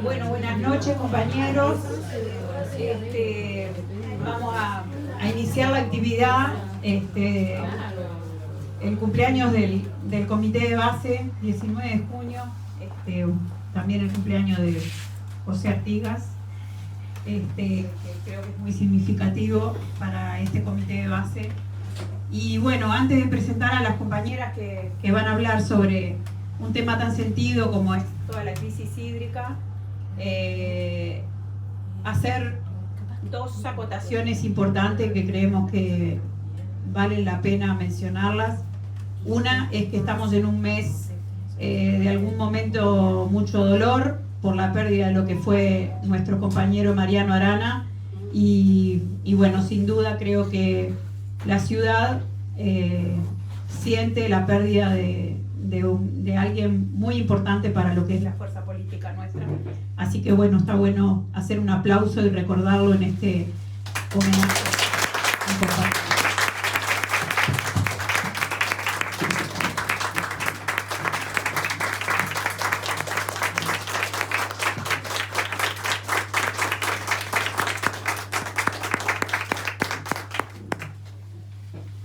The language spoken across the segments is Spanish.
Bueno, buenas noches, compañeros. Vamos a iniciar la actividad. El cumpleaños del comité de base, 19 de junio. También el cumpleaños de José Artigas, que creo que es muy significativo para este comité de base. Y bueno, antes de presentar a las compañeras que van a hablar sobre un tema tan sentido como es toda la crisis hídrica, hacer dos acotaciones importantes que creemos que vale la pena mencionarlas. Una es que estamos en un mes de algún momento mucho dolor por la pérdida de lo que fue nuestro compañero Mariano Arana, y bueno, sin duda creo que la ciudad siente la pérdida de alguien muy importante para lo que es la fuerza política nuestra. Así que bueno, está bueno hacer un aplauso y recordarlo en este homenaje importante.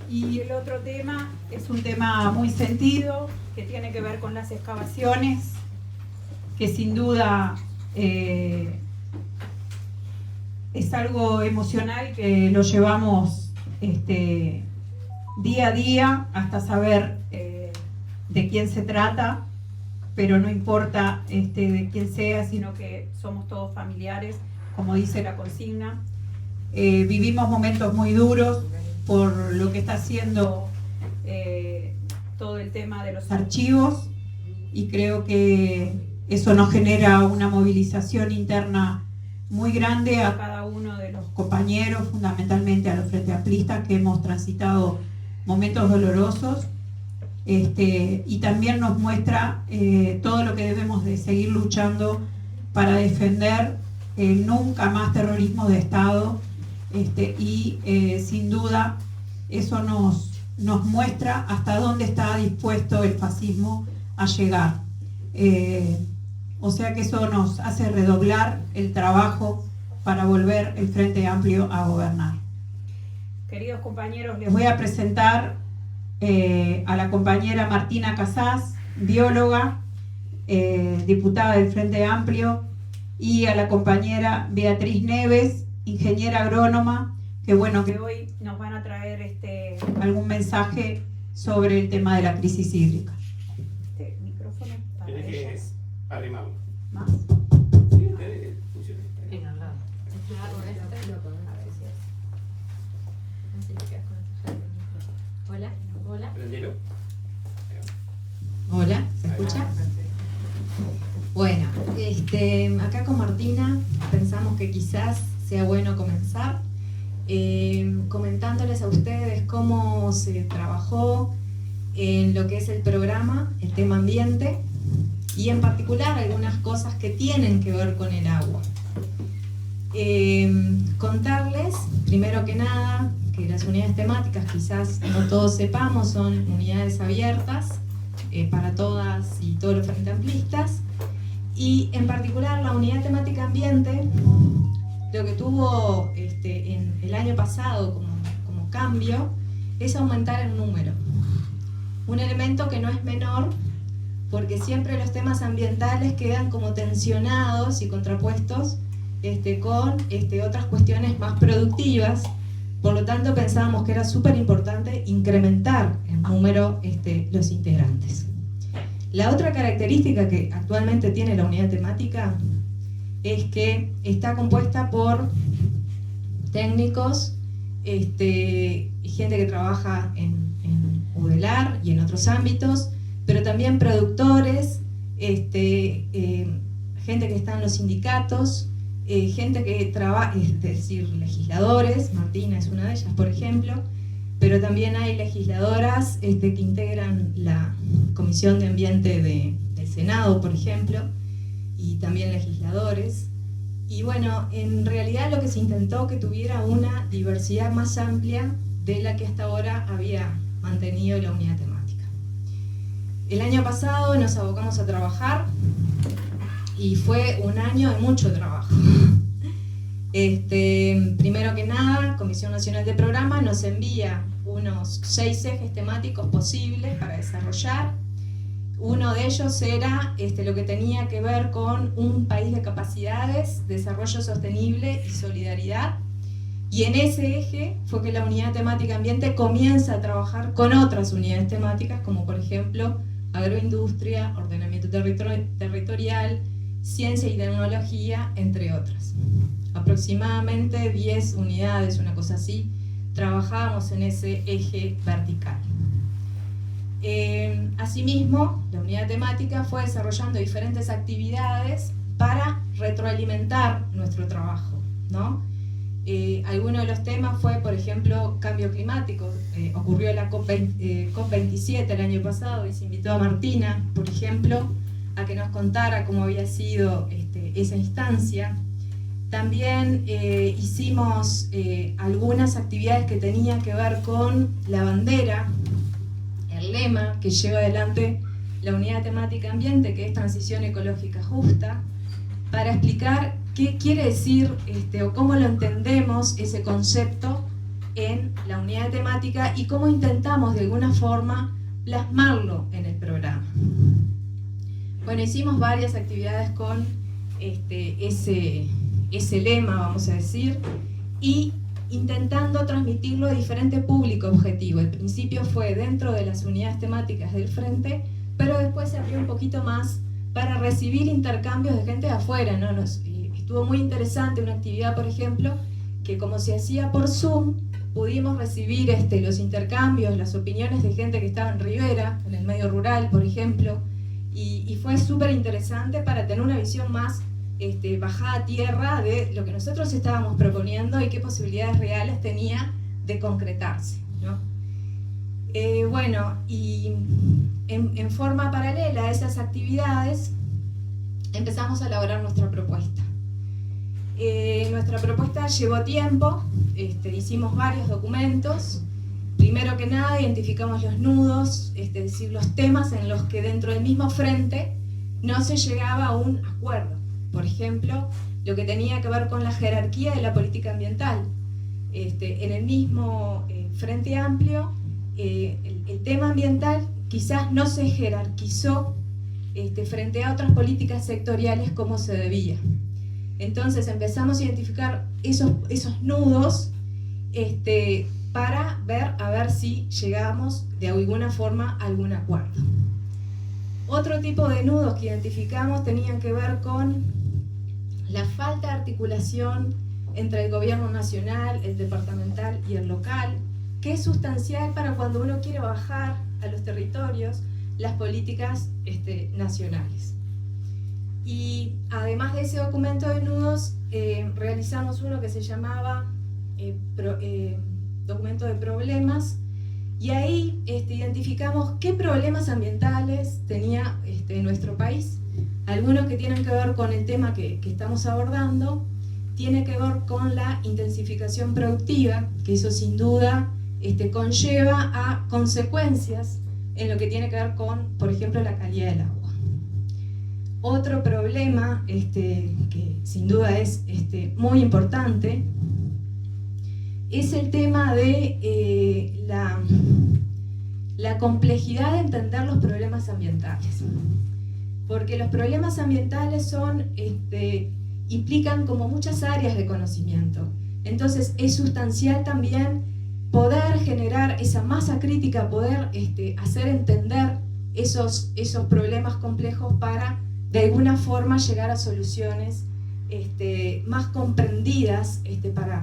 Y el otro tema es un tema muy sentido, que tiene que ver con las excavaciones, que sin duda es algo emocional que lo llevamos día a día hasta saber de quién se trata, pero no importa de quién sea, sino que somos todos familiares, como dice la consigna. Vivimos momentos muy duros por lo que está haciendo todo el tema de los archivos, y creo que eso nos genera una movilización interna muy grande a cada uno de los compañeros, fundamentalmente a los frente amplistas que hemos transitado momentos dolorosos, y también nos muestra todo lo que debemos de seguir luchando para defender el nunca más terrorismo de Estado. Sin duda eso nos muestra hasta dónde está dispuesto el fascismo a llegar. O sea que eso nos hace redoblar el trabajo para volver el Frente Amplio a gobernar. Queridos compañeros, les voy a presentar a la compañera Martina Casás, bióloga, diputada del Frente Amplio, y a la compañera Beatriz Neves, ingeniera agrónoma, que bueno, que hoy nos van a traer algún mensaje sobre el tema de la crisis hídrica. Micrófono para tiene que ellas. arrimarlo. ¿Más? Sí, funciona. En al lado. Hola, hola. Prendelo. Hola, ¿se escucha? Bueno, acá con Martina pensamos que quizás sea bueno comenzar comentándoles a ustedes cómo se trabajó en lo que es el programa, el tema ambiente, y en particular algunas cosas que tienen que ver con el agua. Contarles, primero que nada, que las unidades temáticas, quizás no todos sepamos, son unidades abiertas para todas y todos los frente amplistas, y en particular la unidad temática ambiente, lo que tuvo en el año pasado como cambio es aumentar el número. Un elemento que no es menor, porque siempre los temas ambientales quedan como tensionados y contrapuestos con otras cuestiones más productivas. Por lo tanto, pensábamos que era súper importante incrementar el número, los integrantes. La otra característica que actualmente tiene la unidad temática es que está compuesta por técnicos, gente que trabaja en UDELAR y en otros ámbitos, pero también productores, gente que está en los sindicatos, gente que trabaja, es decir, legisladores. Martina es una de ellas, por ejemplo, pero también hay legisladoras que integran la Comisión de Ambiente del Senado, por ejemplo, y también legisladores. Y bueno, en realidad lo que se intentó que tuviera una diversidad más amplia de la que hasta ahora había mantenido la unidad temática. El año pasado nos abocamos a trabajar y fue un año de mucho trabajo. Primero que nada, Comisión Nacional de Programa nos envía unos 6 ejes temáticos posibles para desarrollar. Uno de ellos era lo que tenía que ver con un país de capacidades, desarrollo sostenible y solidaridad. Y en ese eje fue que la unidad temática ambiente comienza a trabajar con otras unidades temáticas, como por ejemplo agroindustria, ordenamiento territorial, ciencia y tecnología, entre otras. Aproximadamente 10 unidades, una cosa así, trabajábamos en ese eje vertical. Asimismo, la unidad temática fue desarrollando diferentes actividades para retroalimentar nuestro trabajo, ¿no? Alguno de los temas fue, por ejemplo, cambio climático. Ocurrió la COP27 el año pasado y se invitó a Martina, por ejemplo, a que nos contara cómo había sido esa instancia. También hicimos algunas actividades que tenían que ver con la bandera, el lema que lleva adelante la unidad temática ambiente, que es transición ecológica justa, para explicar qué quiere decir o cómo lo entendemos ese concepto en la unidad temática y cómo intentamos de alguna forma plasmarlo en el programa. Bueno, hicimos varias actividades con ese lema, vamos a decir, y intentando transmitirlo a diferente público objetivo. El principio fue dentro de las unidades temáticas del Frente, pero después se abrió un poquito más para recibir intercambios de gente de afuera, ¿no? Estuvo muy interesante una actividad, por ejemplo, que como se hacía por Zoom, pudimos recibir los intercambios, las opiniones de gente que estaba en Rivera, en el medio rural, por ejemplo, y fue súper interesante para tener una visión más bajada a tierra de lo que nosotros estábamos proponiendo y qué posibilidades reales tenía de concretarse, ¿no? Bueno, y en forma paralela a esas actividades empezamos a elaborar nuestra propuesta. Nuestra propuesta llevó tiempo, hicimos varios documentos. Primero que nada identificamos los nudos, es decir, los temas en los que dentro del mismo frente no se llegaba a un acuerdo. Por ejemplo, lo que tenía que ver con la jerarquía de la política ambiental. En el mismo Frente Amplio, el tema ambiental quizás no se jerarquizó frente a otras políticas sectoriales como se debía. Entonces empezamos a identificar esos nudos para ver a ver si llegamos de alguna forma a algún acuerdo. Otro tipo de nudos que identificamos tenían que ver con la falta de articulación entre el gobierno nacional, el departamental y el local, que es sustancial para cuando uno quiere bajar a los territorios las políticas nacionales. Y además de ese documento de nudos, realizamos uno que se llamaba documento de problemas, y ahí identificamos qué problemas ambientales tenía nuestro país. Algunos que tienen que ver con el tema que estamos abordando, tiene que ver con la intensificación productiva, que eso sin duda conlleva a consecuencias en lo que tiene que ver con, por ejemplo, la calidad del agua. Otro problema que sin duda es muy importante es el tema de la complejidad de entender los problemas ambientales. Porque los problemas ambientales implican como muchas áreas de conocimiento. Entonces es sustancial también poder generar esa masa crítica, poder hacer entender esos problemas complejos para de alguna forma llegar a soluciones más comprendidas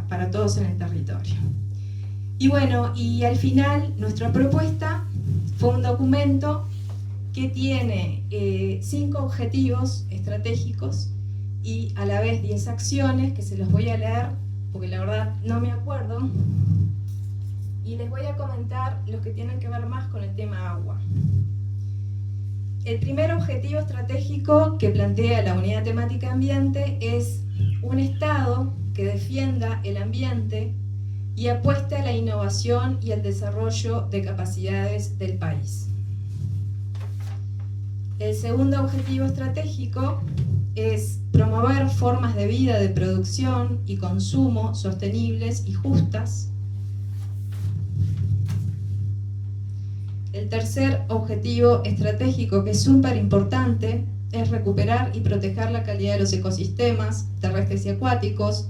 para todos en el territorio. Y bueno, y al final nuestra propuesta fue un documento que tiene 5 objetivos estratégicos y a la vez 10 acciones, que se los voy a leer porque la verdad no me acuerdo, y les voy a comentar los que tienen que ver más con el tema agua. El primer objetivo estratégico que plantea la unidad temática ambiente es un Estado que defienda el ambiente y apueste a la innovación y el desarrollo de capacidades del país. El segundo objetivo estratégico es promover formas de vida, de producción y consumo sostenibles y justas. El tercer objetivo estratégico, que es súper importante, es recuperar y proteger la calidad de los ecosistemas terrestres y acuáticos,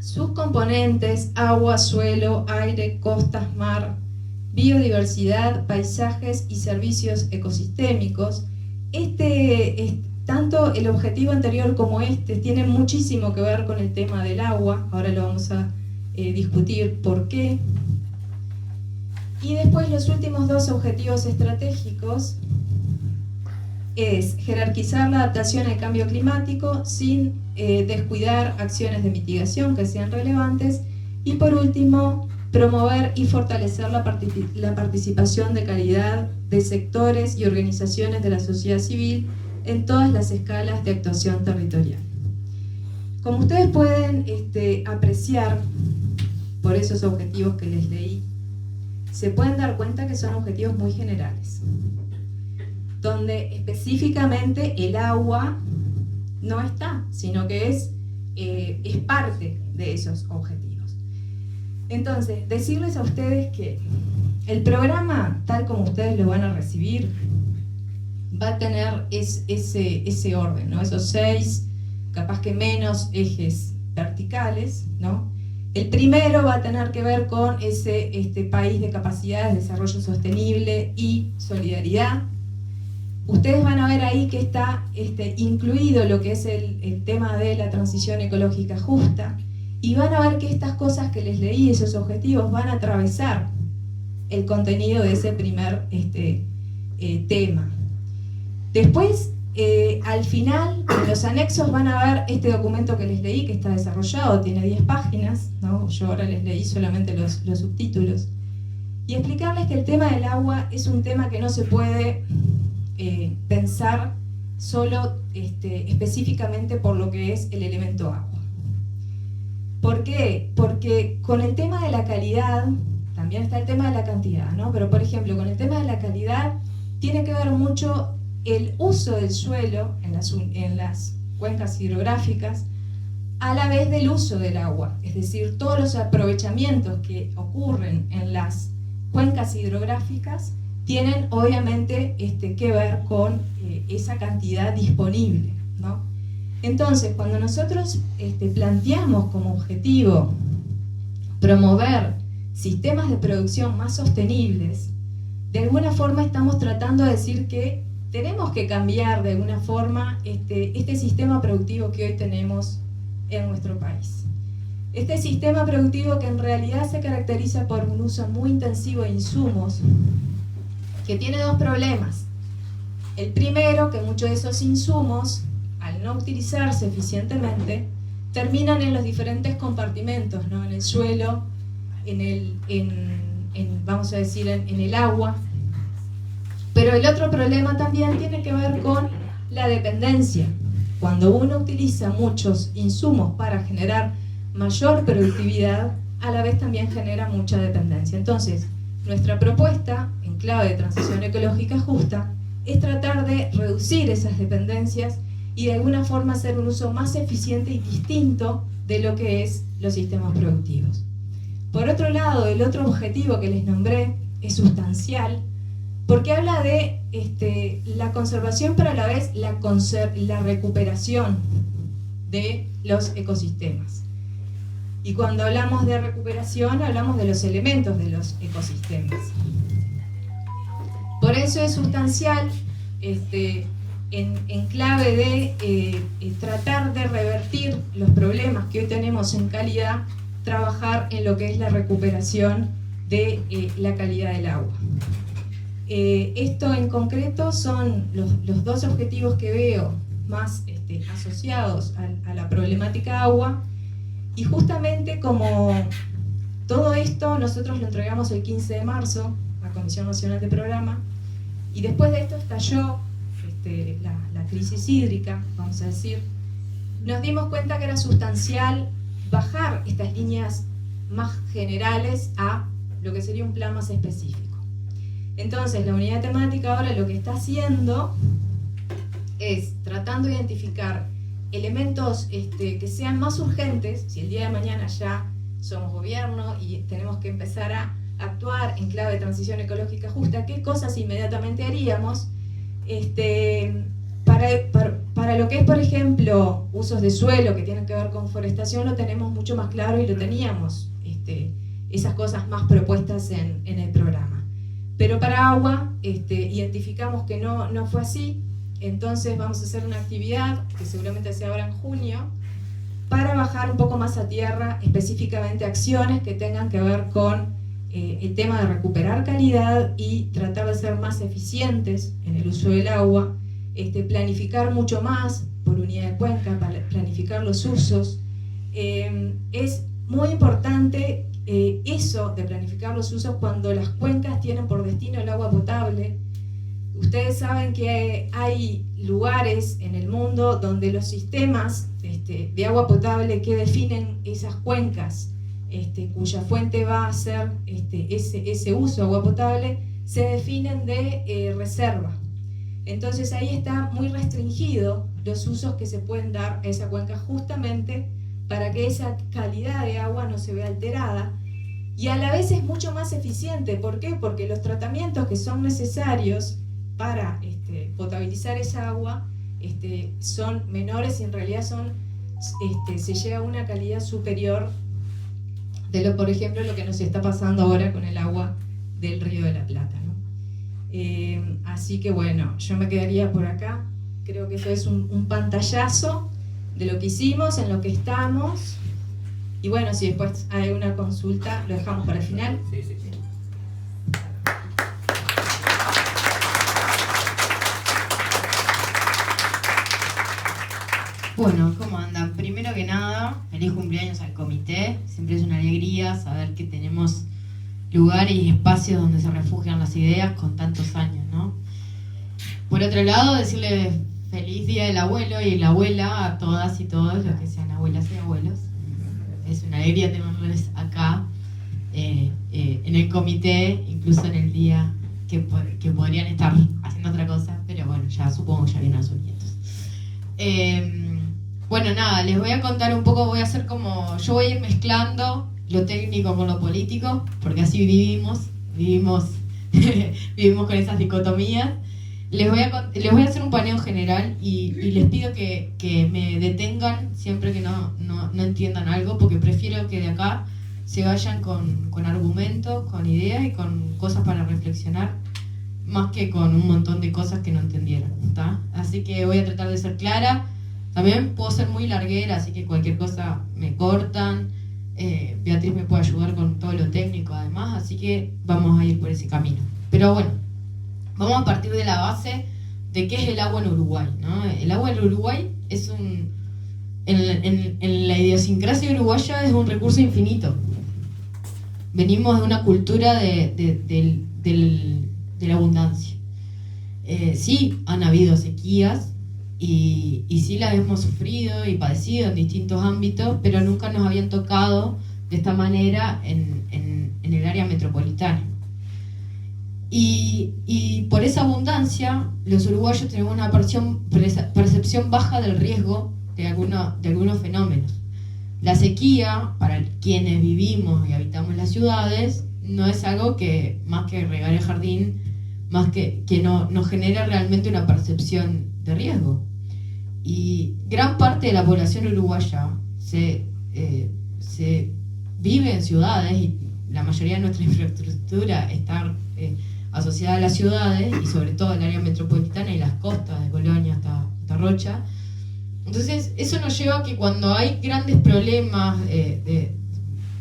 sus componentes: agua, suelo, aire, costas, mar, biodiversidad, paisajes y servicios ecosistémicos. Tanto el objetivo anterior como este tienen muchísimo que ver con el tema del agua. Ahora lo vamos a discutir por qué. Y después los últimos dos objetivos estratégicos es jerarquizar la adaptación al cambio climático sin descuidar acciones de mitigación que sean relevantes, y por último promover y fortalecer la participación de calidad de sectores y organizaciones de la sociedad civil en todas las escalas de actuación territorial. Como ustedes pueden apreciar por esos objetivos que les leí, se pueden dar cuenta que son objetivos muy generales, donde específicamente el agua no está, sino que es parte de esos objetivos. Entonces, decirles a ustedes que el programa, tal como ustedes lo van a recibir, va a tener ese orden, ¿no? Esos 6, capaz que menos ejes verticales, ¿no? El primero va a tener que ver con ese país de capacidades, desarrollo sostenible y solidaridad. Ustedes van a ver ahí que está incluido lo que es el tema de la transición ecológica justa, y van a ver que estas cosas que les leí, esos objetivos, van a atravesar el contenido de ese primer tema. Después, al final, en los anexos van a ver este documento que les leí, que está desarrollado, tiene 10 páginas, ¿no? Yo ahora les leí solamente los subtítulos, y explicarles que el tema del agua es un tema que no se puede pensar solo específicamente por lo que es el elemento agua. ¿Por qué? Porque con el tema de la calidad, también está el tema de la cantidad, ¿no? Pero por ejemplo, con el tema de la calidad tiene que ver mucho el uso del suelo en las cuencas hidrográficas a la vez del uso del agua, es decir, todos los aprovechamientos que ocurren en las cuencas hidrográficas tienen obviamente que ver con esa cantidad disponible, ¿no? Entonces, cuando nosotros planteamos como objetivo promover sistemas de producción más sostenibles, de alguna forma estamos tratando de decir que tenemos que cambiar de alguna forma este sistema productivo que hoy tenemos en nuestro país. Este sistema productivo que en realidad se caracteriza por un uso muy intensivo de insumos, que tiene dos problemas. El primero, que muchos de esos insumos, al no utilizarse eficientemente, terminan en los diferentes compartimentos, ¿no? En el suelo, vamos a decir, en el agua. Pero el otro problema también tiene que ver con la dependencia. Cuando uno utiliza muchos insumos para generar mayor productividad, a la vez también genera mucha dependencia. Entonces, nuestra propuesta, en clave de transición ecológica justa, es tratar de reducir esas dependencias y de alguna forma hacer un uso más eficiente y distinto de lo que es los sistemas productivos. Por otro lado, el otro objetivo que les nombré es sustancial, porque habla de la conservación, pero a la vez la recuperación de los ecosistemas. Y cuando hablamos de recuperación, hablamos de los elementos de los ecosistemas. Por eso es sustancial, en clave de tratar de revertir los problemas que hoy tenemos en calidad, trabajar en lo que es la recuperación de la calidad del agua. Esto en concreto son los dos objetivos que veo más asociados a la problemática agua, y justamente como todo esto nosotros lo entregamos el 15 de marzo a Comisión Nacional de Programa, y después de esto estalló la crisis hídrica, vamos a decir, nos dimos cuenta que era sustancial bajar estas líneas más generales a lo que sería un plan más específico. Entonces la unidad temática ahora lo que está haciendo es tratando de identificar elementos que sean más urgentes, si el día de mañana ya somos gobierno y tenemos que empezar a actuar en clave de transición ecológica justa, qué cosas inmediatamente haríamos. Para lo que es, por ejemplo, usos de suelo que tienen que ver con forestación, lo tenemos mucho más claro y lo teníamos, esas cosas más propuestas en el programa. Pero para agua, identificamos que no fue así, entonces vamos a hacer una actividad que seguramente se abra en junio, para bajar un poco más a tierra, específicamente acciones que tengan que ver con el tema de recuperar calidad y tratar de ser más eficientes en el uso del agua, planificar mucho más por unidad de cuenca, planificar los usos. Es muy importante eso de planificar los usos cuando las cuencas tienen por destino el agua potable. Ustedes saben que hay lugares en el mundo donde los sistemas de agua potable que definen esas cuencas, cuya fuente va a ser ese uso de agua potable, se definen de reserva. Entonces ahí está muy restringido los usos que se pueden dar a esa cuenca, justamente para que esa calidad de agua no se vea alterada, y a la vez es mucho más eficiente. ¿Por qué? Porque los tratamientos que son necesarios para potabilizar esa agua son menores y en realidad se llega a una calidad superior de por ejemplo, lo que nos está pasando ahora con el agua del Río de la Plata, ¿no? Así que bueno, yo me quedaría por acá. Creo que eso es un pantallazo de lo que hicimos, en lo que estamos. Y bueno, si después hay una consulta, lo dejamos para el final. Sí. Bueno, ¿cómo andan? Primero que nada, feliz cumpleaños al comité. Siempre es una alegría saber que tenemos lugares y espacios donde se refugian las ideas con tantos años, ¿no? Por otro lado, decirle feliz día del abuelo y la abuela a todas y todos los que sean abuelas y abuelos. Es una alegría tenerles acá en el comité, incluso en el día que podrían estar haciendo otra cosa, pero bueno, ya supongo que ya vienen a sus nietos. Bueno, nada, les voy a contar un poco, yo voy a ir mezclando lo técnico con lo político, porque así vivimos con esas dicotomías. Les voy a hacer un paneo general y les pido que me detengan siempre que no entiendan algo, porque prefiero que de acá se vayan con argumentos, con ideas y con cosas para reflexionar, más que con un montón de cosas que no entendieron, ¿está? Así que voy a tratar de ser clara. También puedo ser muy larguera, así que cualquier cosa me cortan. Beatriz me puede ayudar con todo lo técnico además, así que vamos a ir por ese camino. Pero bueno, vamos a partir de la base de qué es el agua en Uruguay, ¿no? El agua en Uruguay es en la idiosincrasia uruguaya es un recurso infinito. Venimos de una cultura de la abundancia. Sí, han habido sequías y sí las hemos sufrido y padecido en distintos ámbitos, pero nunca nos habían tocado de esta manera en el área metropolitana. Y por esa abundancia, los uruguayos tenemos una percepción baja del riesgo de algunos fenómenos. La sequía, para quienes vivimos y habitamos las ciudades, no es algo que, más que regar el jardín, más que no nos genera realmente una percepción de riesgo. Y gran parte de la población uruguaya se vive en ciudades, y la mayoría de nuestra infraestructura está asociada a las ciudades, y sobre todo el área metropolitana y las costas de Colonia hasta Rocha. Entonces eso nos lleva a que cuando hay grandes problemas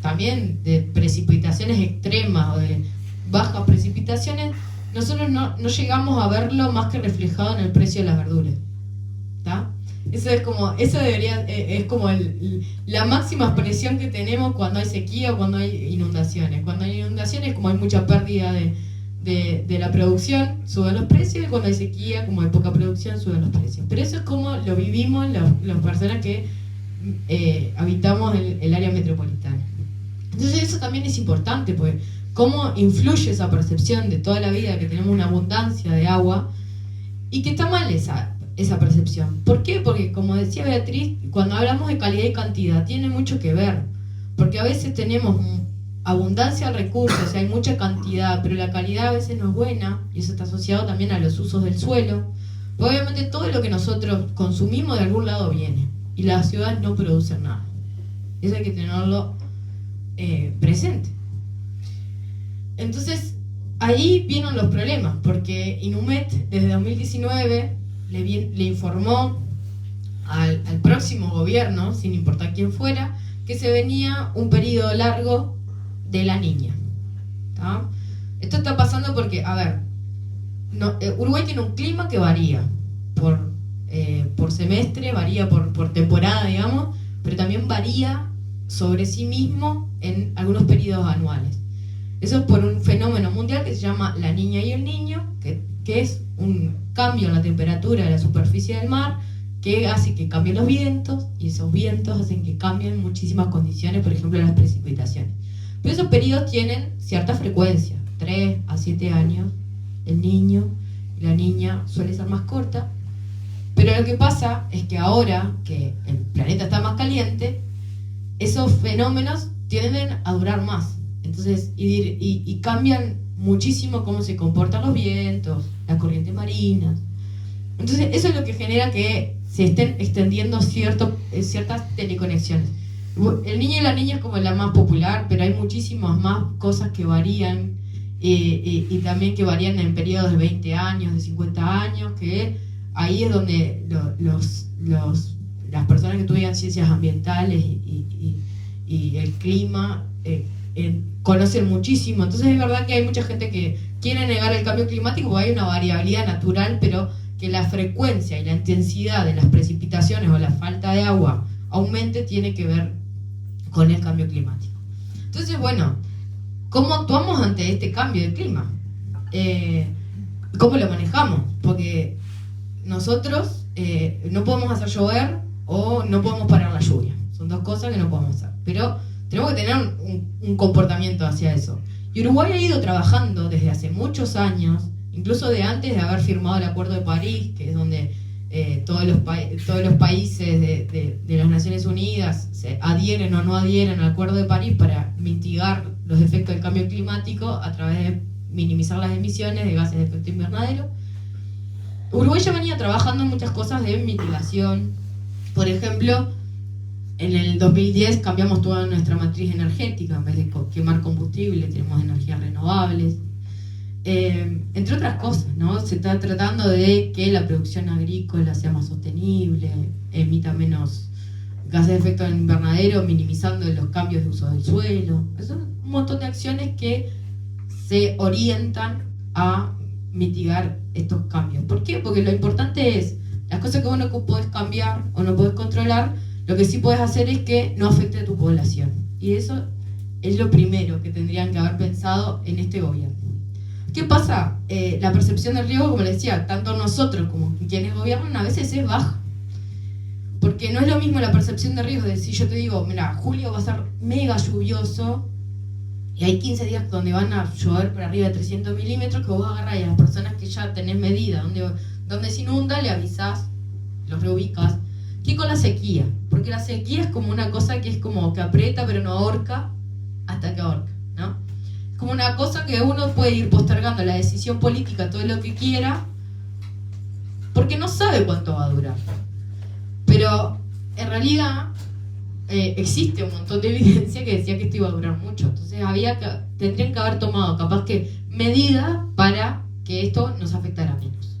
también de precipitaciones extremas o de bajas precipitaciones, nosotros no llegamos a verlo más que reflejado en el precio de las verduras, ¿está? Eso es como la máxima expresión que tenemos cuando hay sequía o cuando hay inundaciones. Cuando hay inundaciones, como hay mucha pérdida de la producción, suben los precios, y cuando hay sequía, como hay poca producción, suben los precios. Pero eso es como lo vivimos las personas que habitamos el área metropolitana. Entonces eso también es importante, pues cómo influye esa percepción de toda la vida que tenemos una abundancia de agua, y que está mal esa percepción. ¿Por qué? Porque, como decía Beatriz, cuando hablamos de calidad y cantidad, tiene mucho que ver. Porque a veces tenemos abundancia de recursos, hay mucha cantidad, pero la calidad a veces no es buena, y eso está asociado también a los usos del suelo. Obviamente todo lo que nosotros consumimos de algún lado viene, y las ciudades no producen nada. Eso hay que tenerlo presente. Entonces, ahí vienen los problemas, porque Inumet desde 2019 le informó al próximo gobierno, sin importar quién fuera, que se venía un periodo largo de la niña. ¿Tá? Esto está pasando porque, a ver, Uruguay tiene un clima que varía por semestre, varía por temporada, digamos, pero también varía sobre sí mismo en algunos periodos anuales. Eso es por un fenómeno mundial que se llama la niña y el niño, que es un cambio en la temperatura de la superficie del mar, que hace que cambien los vientos, y esos vientos hacen que cambien muchísimas condiciones, por ejemplo las precipitaciones. Pero esos periodos tienen cierta frecuencia, 3 a 7 años, el niño y la niña suele ser más corta, pero lo que pasa es que ahora que el planeta está más caliente, esos fenómenos tienden a durar más. Entonces, y cambian muchísimo cómo se comportan los vientos, las corrientes marinas. Entonces, eso es lo que genera que se estén extendiendo ciertas teleconexiones. El niño y la niña es como la más popular, pero hay muchísimas más cosas que varían, y también que varían en periodos de 20 años, de 50 años, que ahí es donde las personas que estudian ciencias ambientales y el clima conocen muchísimo. Entonces es verdad que hay mucha gente que quiere negar el cambio climático porque hay una variabilidad natural, pero que la frecuencia y la intensidad de las precipitaciones o la falta de agua aumente tiene que ver con el cambio climático. Entonces, bueno, ¿cómo actuamos ante este cambio de clima? ¿Cómo lo manejamos? Porque nosotros no podemos hacer llover o no podemos parar la lluvia. Son dos cosas que no podemos hacer. Pero tenemos que tener un comportamiento hacia eso. Y Uruguay ha ido trabajando desde hace muchos años, incluso de antes de haber firmado el Acuerdo de París, que es donde todos los países de las Naciones Unidas se adhieren o no adhieren al Acuerdo de París para mitigar los efectos del cambio climático a través de minimizar las emisiones de gases de efecto invernadero. Uruguay ya venía trabajando en muchas cosas de mitigación. Por ejemplo, en el 2010 cambiamos toda nuestra matriz energética. En vez de quemar combustible, tenemos energías renovables. Entre otras cosas, ¿no? Se está tratando de que la producción agrícola sea más sostenible, emita menos gases de efecto invernadero, minimizando los cambios de uso del suelo. Son un montón de acciones que se orientan a mitigar estos cambios. ¿Por qué? Porque lo importante es, las cosas que vos no podés cambiar o no podés controlar, lo que sí podés hacer es que no afecte a tu población. Y eso es lo primero que tendrían que haber pensado en este gobierno. ¿Qué pasa? La percepción del riesgo, como les decía, tanto nosotros como quienes gobiernan a veces es baja. Porque no es lo mismo la percepción de riesgo de si yo te digo, mira, julio va a ser mega lluvioso y hay 15 días donde van a llover por arriba de 300 milímetros, que vos agarrás y a las personas que ya tenés medida donde se inunda, le avisás, los reubicás. ¿Qué con la sequía? Porque la sequía es como una cosa que es como que aprieta pero no ahorca hasta que ahorca, ¿no? Es como una cosa que uno puede ir postergando la decisión política todo lo que quiera porque no sabe cuánto va a durar. Pero en realidad existe un montón de evidencia que decía que esto iba a durar mucho. Entonces tendrían que haber tomado capaz que medidas para que esto nos afectara menos.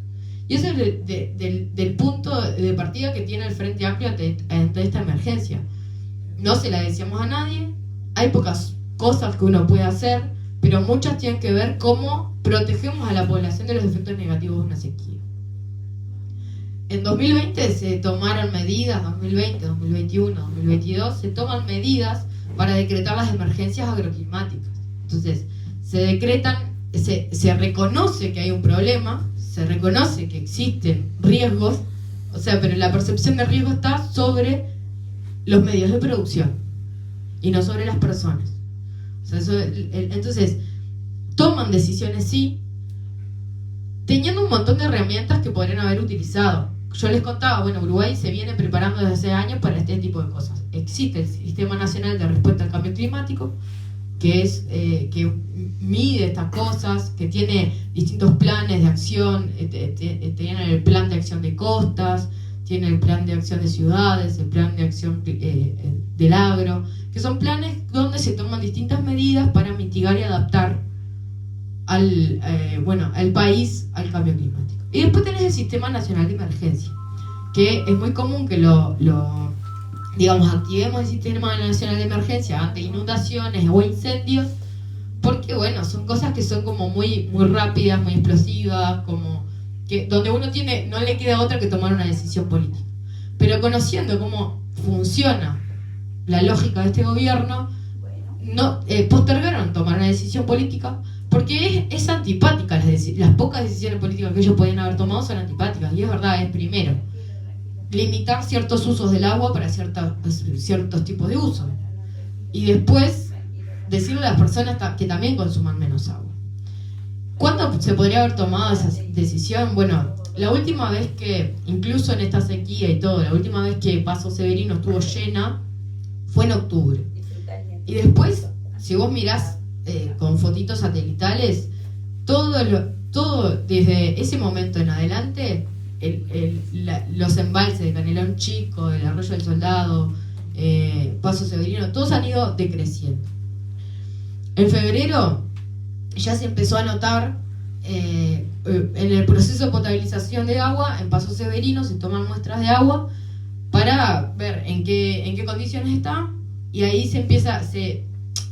Y eso es del punto de partida que tiene el Frente Amplio ante esta emergencia. No se la decíamos a nadie, hay pocas cosas que uno puede hacer, pero muchas tienen que ver cómo protegemos a la población de los efectos negativos de una sequía. En 2020 se tomaron medidas, 2020, 2021, 2022, se toman medidas para decretar las emergencias agroclimáticas. Entonces, se reconoce que hay un problema, se reconoce que existen riesgos, o sea, pero la percepción de riesgo está sobre los medios de producción y no sobre las personas. O sea, entonces, toman decisiones sí, teniendo un montón de herramientas que podrían haber utilizado, yo les contaba, bueno, Uruguay se viene preparando desde hace años para este tipo de cosas. Existe el Sistema Nacional de Respuesta al Cambio Climático, que es que mide estas cosas, que tiene distintos planes de acción, tiene el plan de acción de costas, tiene el plan de acción de ciudades, el plan de acción del agro, que son planes donde se toman distintas medidas para mitigar y adaptar al país al cambio climático. Y después tenés el Sistema Nacional de Emergencia, que es muy común que activemos el Sistema Nacional de Emergencia ante inundaciones o incendios, porque bueno, son cosas que son como muy, muy rápidas, muy explosivas, como que donde uno no le queda otra que tomar una decisión política. Pero conociendo cómo funciona la lógica de este gobierno, postergaron tomar una decisión política, porque es antipática. Las pocas decisiones políticas que ellos podían haber tomado son antipáticas, y es verdad, es primero limitar ciertos usos del agua para ciertos tipos de uso, y después decirle a las personas que también consuman menos agua. ¿Cuándo se podría haber tomado esa decisión? Bueno, la última vez que, incluso en esta sequía y todo, la última vez que Paso Severino estuvo llena fue en octubre. Y después, si vos mirás con fotitos satelitales, todo desde ese momento en adelante, los embalses de Canelón Chico, el Arroyo del Soldado, Paso Severino, todos han ido decreciendo. En febrero ya se empezó a notar en el proceso de potabilización de agua. En Paso Severino se toman muestras de agua para ver en qué condiciones está, y ahí se empieza,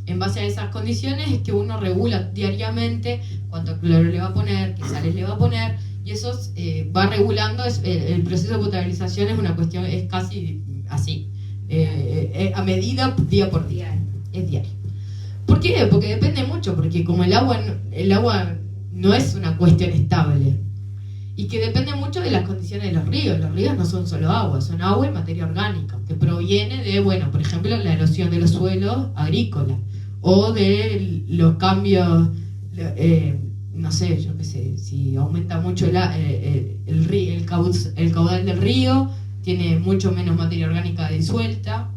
en base a esas condiciones es que uno regula diariamente cuánto cloro le va a poner, qué sales le va a poner, y eso va regulando. El proceso de potabilización es una cuestión, es casi así, a medida, día por día, es diario. ¿Por qué? Porque depende mucho, porque como el agua no es una cuestión estable, y que depende mucho de las condiciones de los ríos. Los ríos no son solo agua, son agua y materia orgánica, que proviene de, por ejemplo, la erosión de los suelos agrícolas, o de los cambios, no sé, yo qué sé, si aumenta mucho el caudal del río, tiene mucho menos materia orgánica disuelta,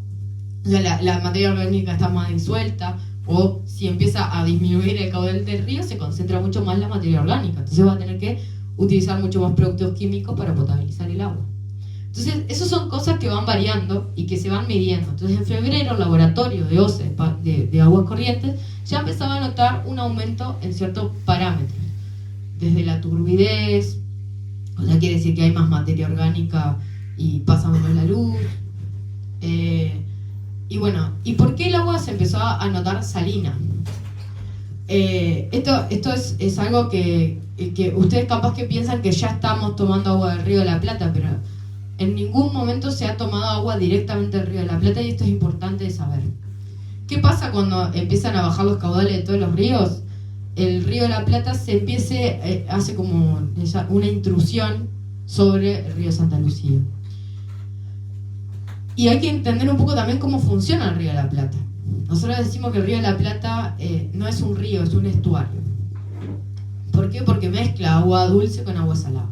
o sea, la materia orgánica está más disuelta, o si empieza a disminuir el caudal del río, se concentra mucho más la materia orgánica, entonces va a tener que utilizar mucho más productos químicos para potabilizar el agua. Entonces, esas son cosas que van variando y que se van midiendo. Entonces, en febrero, el laboratorio de OCE de aguas corrientes ya empezaba a notar un aumento en ciertos parámetros, desde la turbidez, o sea, quiere decir que hay más materia orgánica y pasa menos la luz. Y bueno, ¿y por qué el agua se empezó a notar salina? Esto es algo que ustedes capaz que piensan que ya estamos tomando agua del Río de la Plata, pero en ningún momento se ha tomado agua directamente del Río de la Plata, y esto es importante de saber. ¿Qué pasa cuando empiezan a bajar los caudales de todos los ríos? El Río de la Plata hace como una intrusión sobre el río Santa Lucía. Y hay que entender un poco también cómo funciona el Río de la Plata. Nosotros decimos que el Río de la Plata no es un río, es un estuario. ¿Por qué? Porque mezcla agua dulce con agua salada.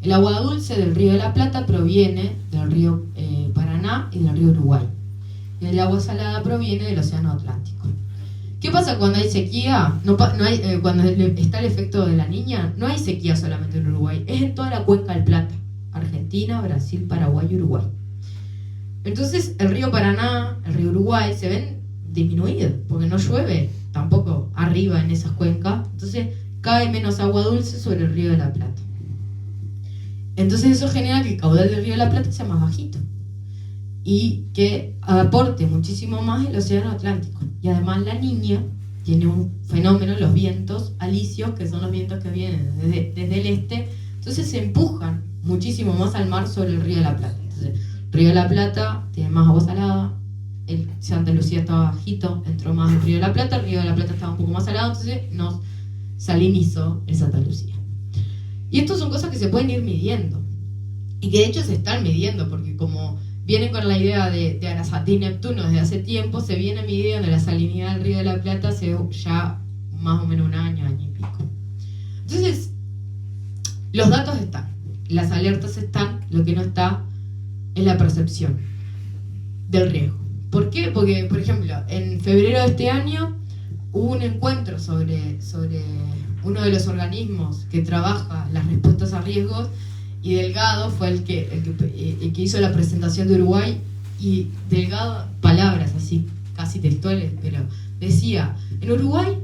El agua dulce del Río de la Plata proviene del río Paraná y del río Uruguay. Y el agua salada proviene del Océano Atlántico. ¿Qué pasa cuando hay sequía? Cuando está el efecto de la Niña, no hay sequía solamente en Uruguay, es en toda la cuenca del Plata: Argentina, Brasil, Paraguay y Uruguay. Entonces el río Paraná, el río Uruguay se ven disminuidos, porque no llueve tampoco arriba en esas cuencas, entonces cae menos agua dulce sobre el Río de la Plata. Entonces eso genera que el caudal del Río de la Plata sea más bajito y que aporte muchísimo más el Océano Atlántico. Y además la Niña tiene un fenómeno, los vientos alisios, que son los vientos que vienen desde el este, entonces se empujan muchísimo más al mar sobre el Río de la Plata. Entonces el Río de la Plata tiene más agua salada, el Santa Lucía estaba bajito, entró más el Río de la Plata, el Río de la Plata estaba un poco más salado, entonces nos salinizó el Santa Lucía. Y esto son cosas que se pueden ir midiendo, y que de hecho se están midiendo, porque como vienen con la idea de Arasatí y Neptuno desde hace tiempo, se viene midiendo la salinidad del Río de la Plata hace ya más o menos un año y pico. Entonces, los datos están. las alertas están, lo que no está es la percepción del riesgo. ¿Por qué? Porque, por ejemplo, en febrero de este año hubo un encuentro sobre uno de los organismos que trabaja las respuestas a riesgos, y Delgado fue el que hizo la presentación de Uruguay, y Delgado, palabras así casi textuales, pero decía: en Uruguay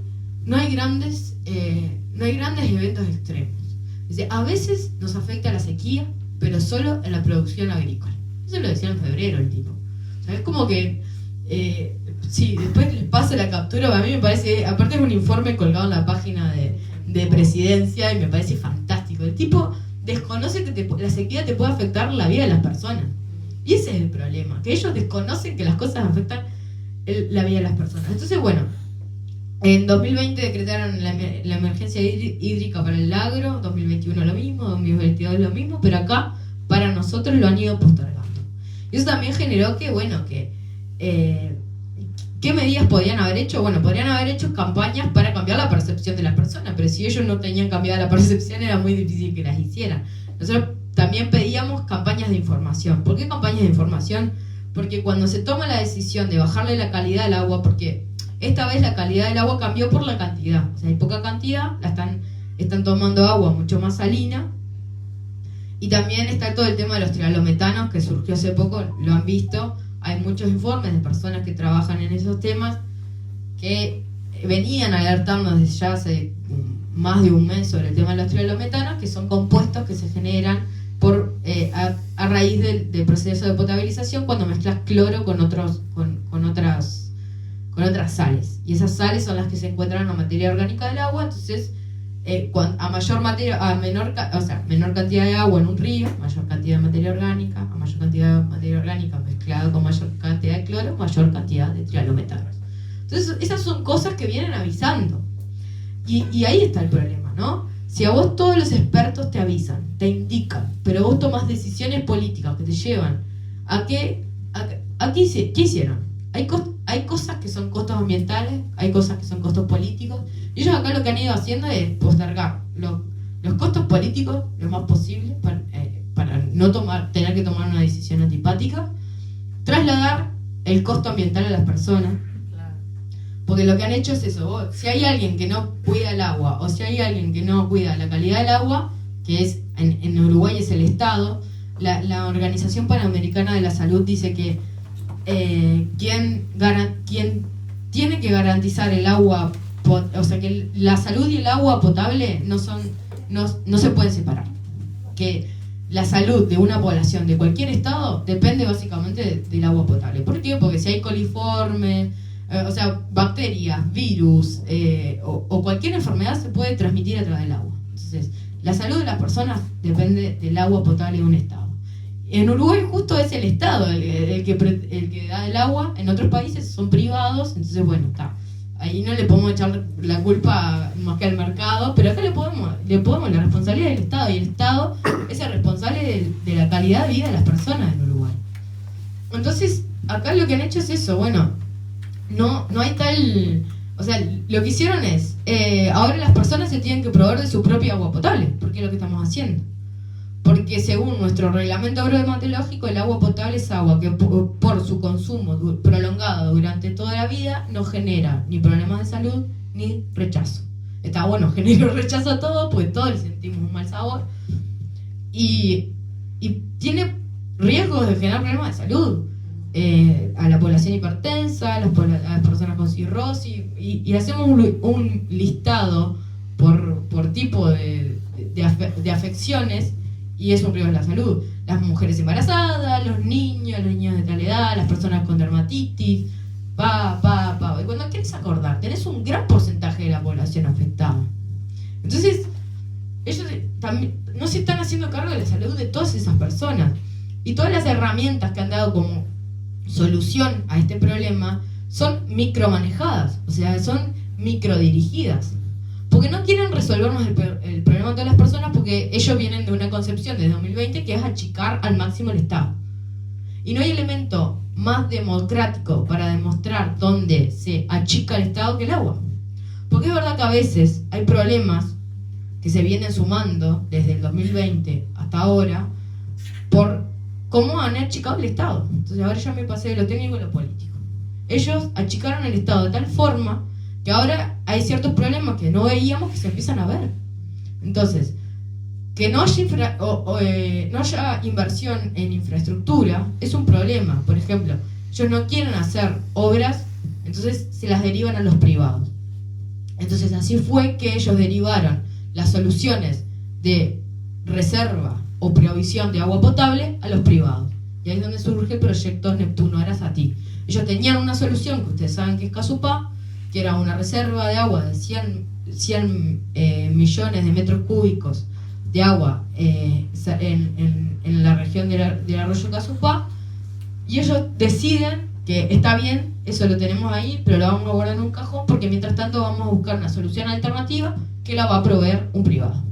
no hay grandes eventos extremos. Dice, a veces nos afecta la sequía, pero solo en la producción agrícola. Eso lo decía en febrero el tipo. O sea, es como que sí, después les paso la captura. A mí me parece, aparte es un informe colgado en la página de Presidencia, y me parece fantástico. El tipo desconoce que la sequía te puede afectar la vida de las personas, y ese es el problema, que ellos desconocen que las cosas afectan la vida de las personas. Entonces, bueno, en 2020 decretaron la emergencia hídrica para el agro, 2021 lo mismo, 2022 lo mismo, pero acá para nosotros lo han ido postergando. Y eso también generó que, bueno, ¿qué medidas podían haber hecho? Bueno, podrían haber hecho campañas para cambiar la percepción de las personas, pero si ellos no tenían cambiada la percepción era muy difícil que las hicieran. Nosotros también pedíamos campañas de información. ¿Por qué campañas de información? Porque cuando se toma la decisión de bajarle la calidad al agua, porque esta vez la calidad del agua cambió por la cantidad, o sea, hay poca cantidad, están tomando agua mucho más salina, y también está todo el tema de los trialometanos que surgió hace poco, lo han visto. Hay muchos informes de personas que trabajan en esos temas que venían alertando desde ya hace más de un mes sobre el tema de los trialometanos, que son compuestos que se generan a raíz del proceso de potabilización cuando mezclas cloro con otras sales. Y esas sales son las que se encuentran en la materia orgánica del agua. Entonces, menor cantidad de agua en un río, mayor cantidad de materia orgánica, a mayor cantidad de materia orgánica mezclada con mayor cantidad de cloro, mayor cantidad de trialometanos. Entonces, esas son cosas que vienen avisando. Y ahí está el problema, ¿no? Si a vos todos los expertos te avisan, te indican, pero vos tomás decisiones políticas que te llevan a ¿qué hicieron? Hay cosas que son costos ambientales, hay cosas que son costos políticos, y ellos acá lo que han ido haciendo es postergar los costos políticos lo más posible para no tener que tomar una decisión antipática, trasladar el costo ambiental a las personas. Porque lo que han hecho es eso. Si hay alguien que no cuida el agua, o si hay alguien que no cuida la calidad del agua, que es en Uruguay es el Estado, la Organización Panamericana de la Salud dice que quien tiene que garantizar el agua, o sea que la salud y el agua potable no se pueden separar. Que la salud de una población de cualquier estado depende básicamente del agua potable. ¿Por qué? Porque si hay coliformes, bacterias, virus o cualquier enfermedad se puede transmitir a través del agua. Entonces, la salud de las personas depende del agua potable de un estado. En Uruguay justo es el estado el que da el agua. En otros países son privados. Entonces, bueno, está. Ahí no le podemos echar la culpa más que al mercado, pero acá le podemos la responsabilidad del Estado, y el Estado es el responsable de la calidad de vida de las personas en Uruguay. Entonces, acá lo que han hecho es eso. Bueno, no hay tal... O sea, lo que hicieron es, ahora las personas se tienen que proveer de su propia agua potable, porque es lo que estamos haciendo. Porque según nuestro reglamento agrometeorológico, el agua potable es agua que por su consumo prolongado durante toda la vida no genera ni problemas de salud ni rechazo. Está bueno, genera rechazo a todo, porque todos le sentimos un mal sabor. Y tiene riesgos de generar problemas de salud. A la población hipertensa, a las personas con cirrosis, y hacemos un listado por tipo de afecciones, y es un riesgo de la salud. Las mujeres embarazadas, los niños de tal edad, las personas con dermatitis, y cuando querés acordar, tenés un gran porcentaje de la población afectada. Entonces, ellos también no se están haciendo cargo de la salud de todas esas personas, y todas las herramientas que han dado como solución a este problema son micromanejadas, o sea, son microdirigidas, porque no quieren resolvernos el problema de todas las personas, porque ellos vienen de una concepción de 2020 que es achicar al máximo el Estado. Y no hay elemento más democrático para demostrar dónde se achica el Estado que el agua. Porque es verdad que a veces hay problemas que se vienen sumando desde el 2020 hasta ahora por cómo han achicado el Estado. Entonces ahora ya me pasé de lo técnico a lo político. Ellos achicaron el Estado de tal forma que ahora hay ciertos problemas que no veíamos que se empiezan a ver. Entonces, que no haya, no haya inversión en infraestructura es un problema. Por ejemplo, ellos no quieren hacer obras, entonces se las derivan a los privados. Entonces así fue que ellos derivaron las soluciones de reserva o provisión de agua potable a los privados. Y ahí es donde surge el proyecto Neptuno Arasati. Ellos tenían una solución que ustedes saben que es Casupá, que era una reserva de agua de 100 millones de metros cúbicos de agua en la región del arroyo Casupá, y ellos deciden que está bien, eso lo tenemos ahí, pero lo vamos a guardar en un cajón porque mientras tanto vamos a buscar una solución alternativa que la va a proveer un privado.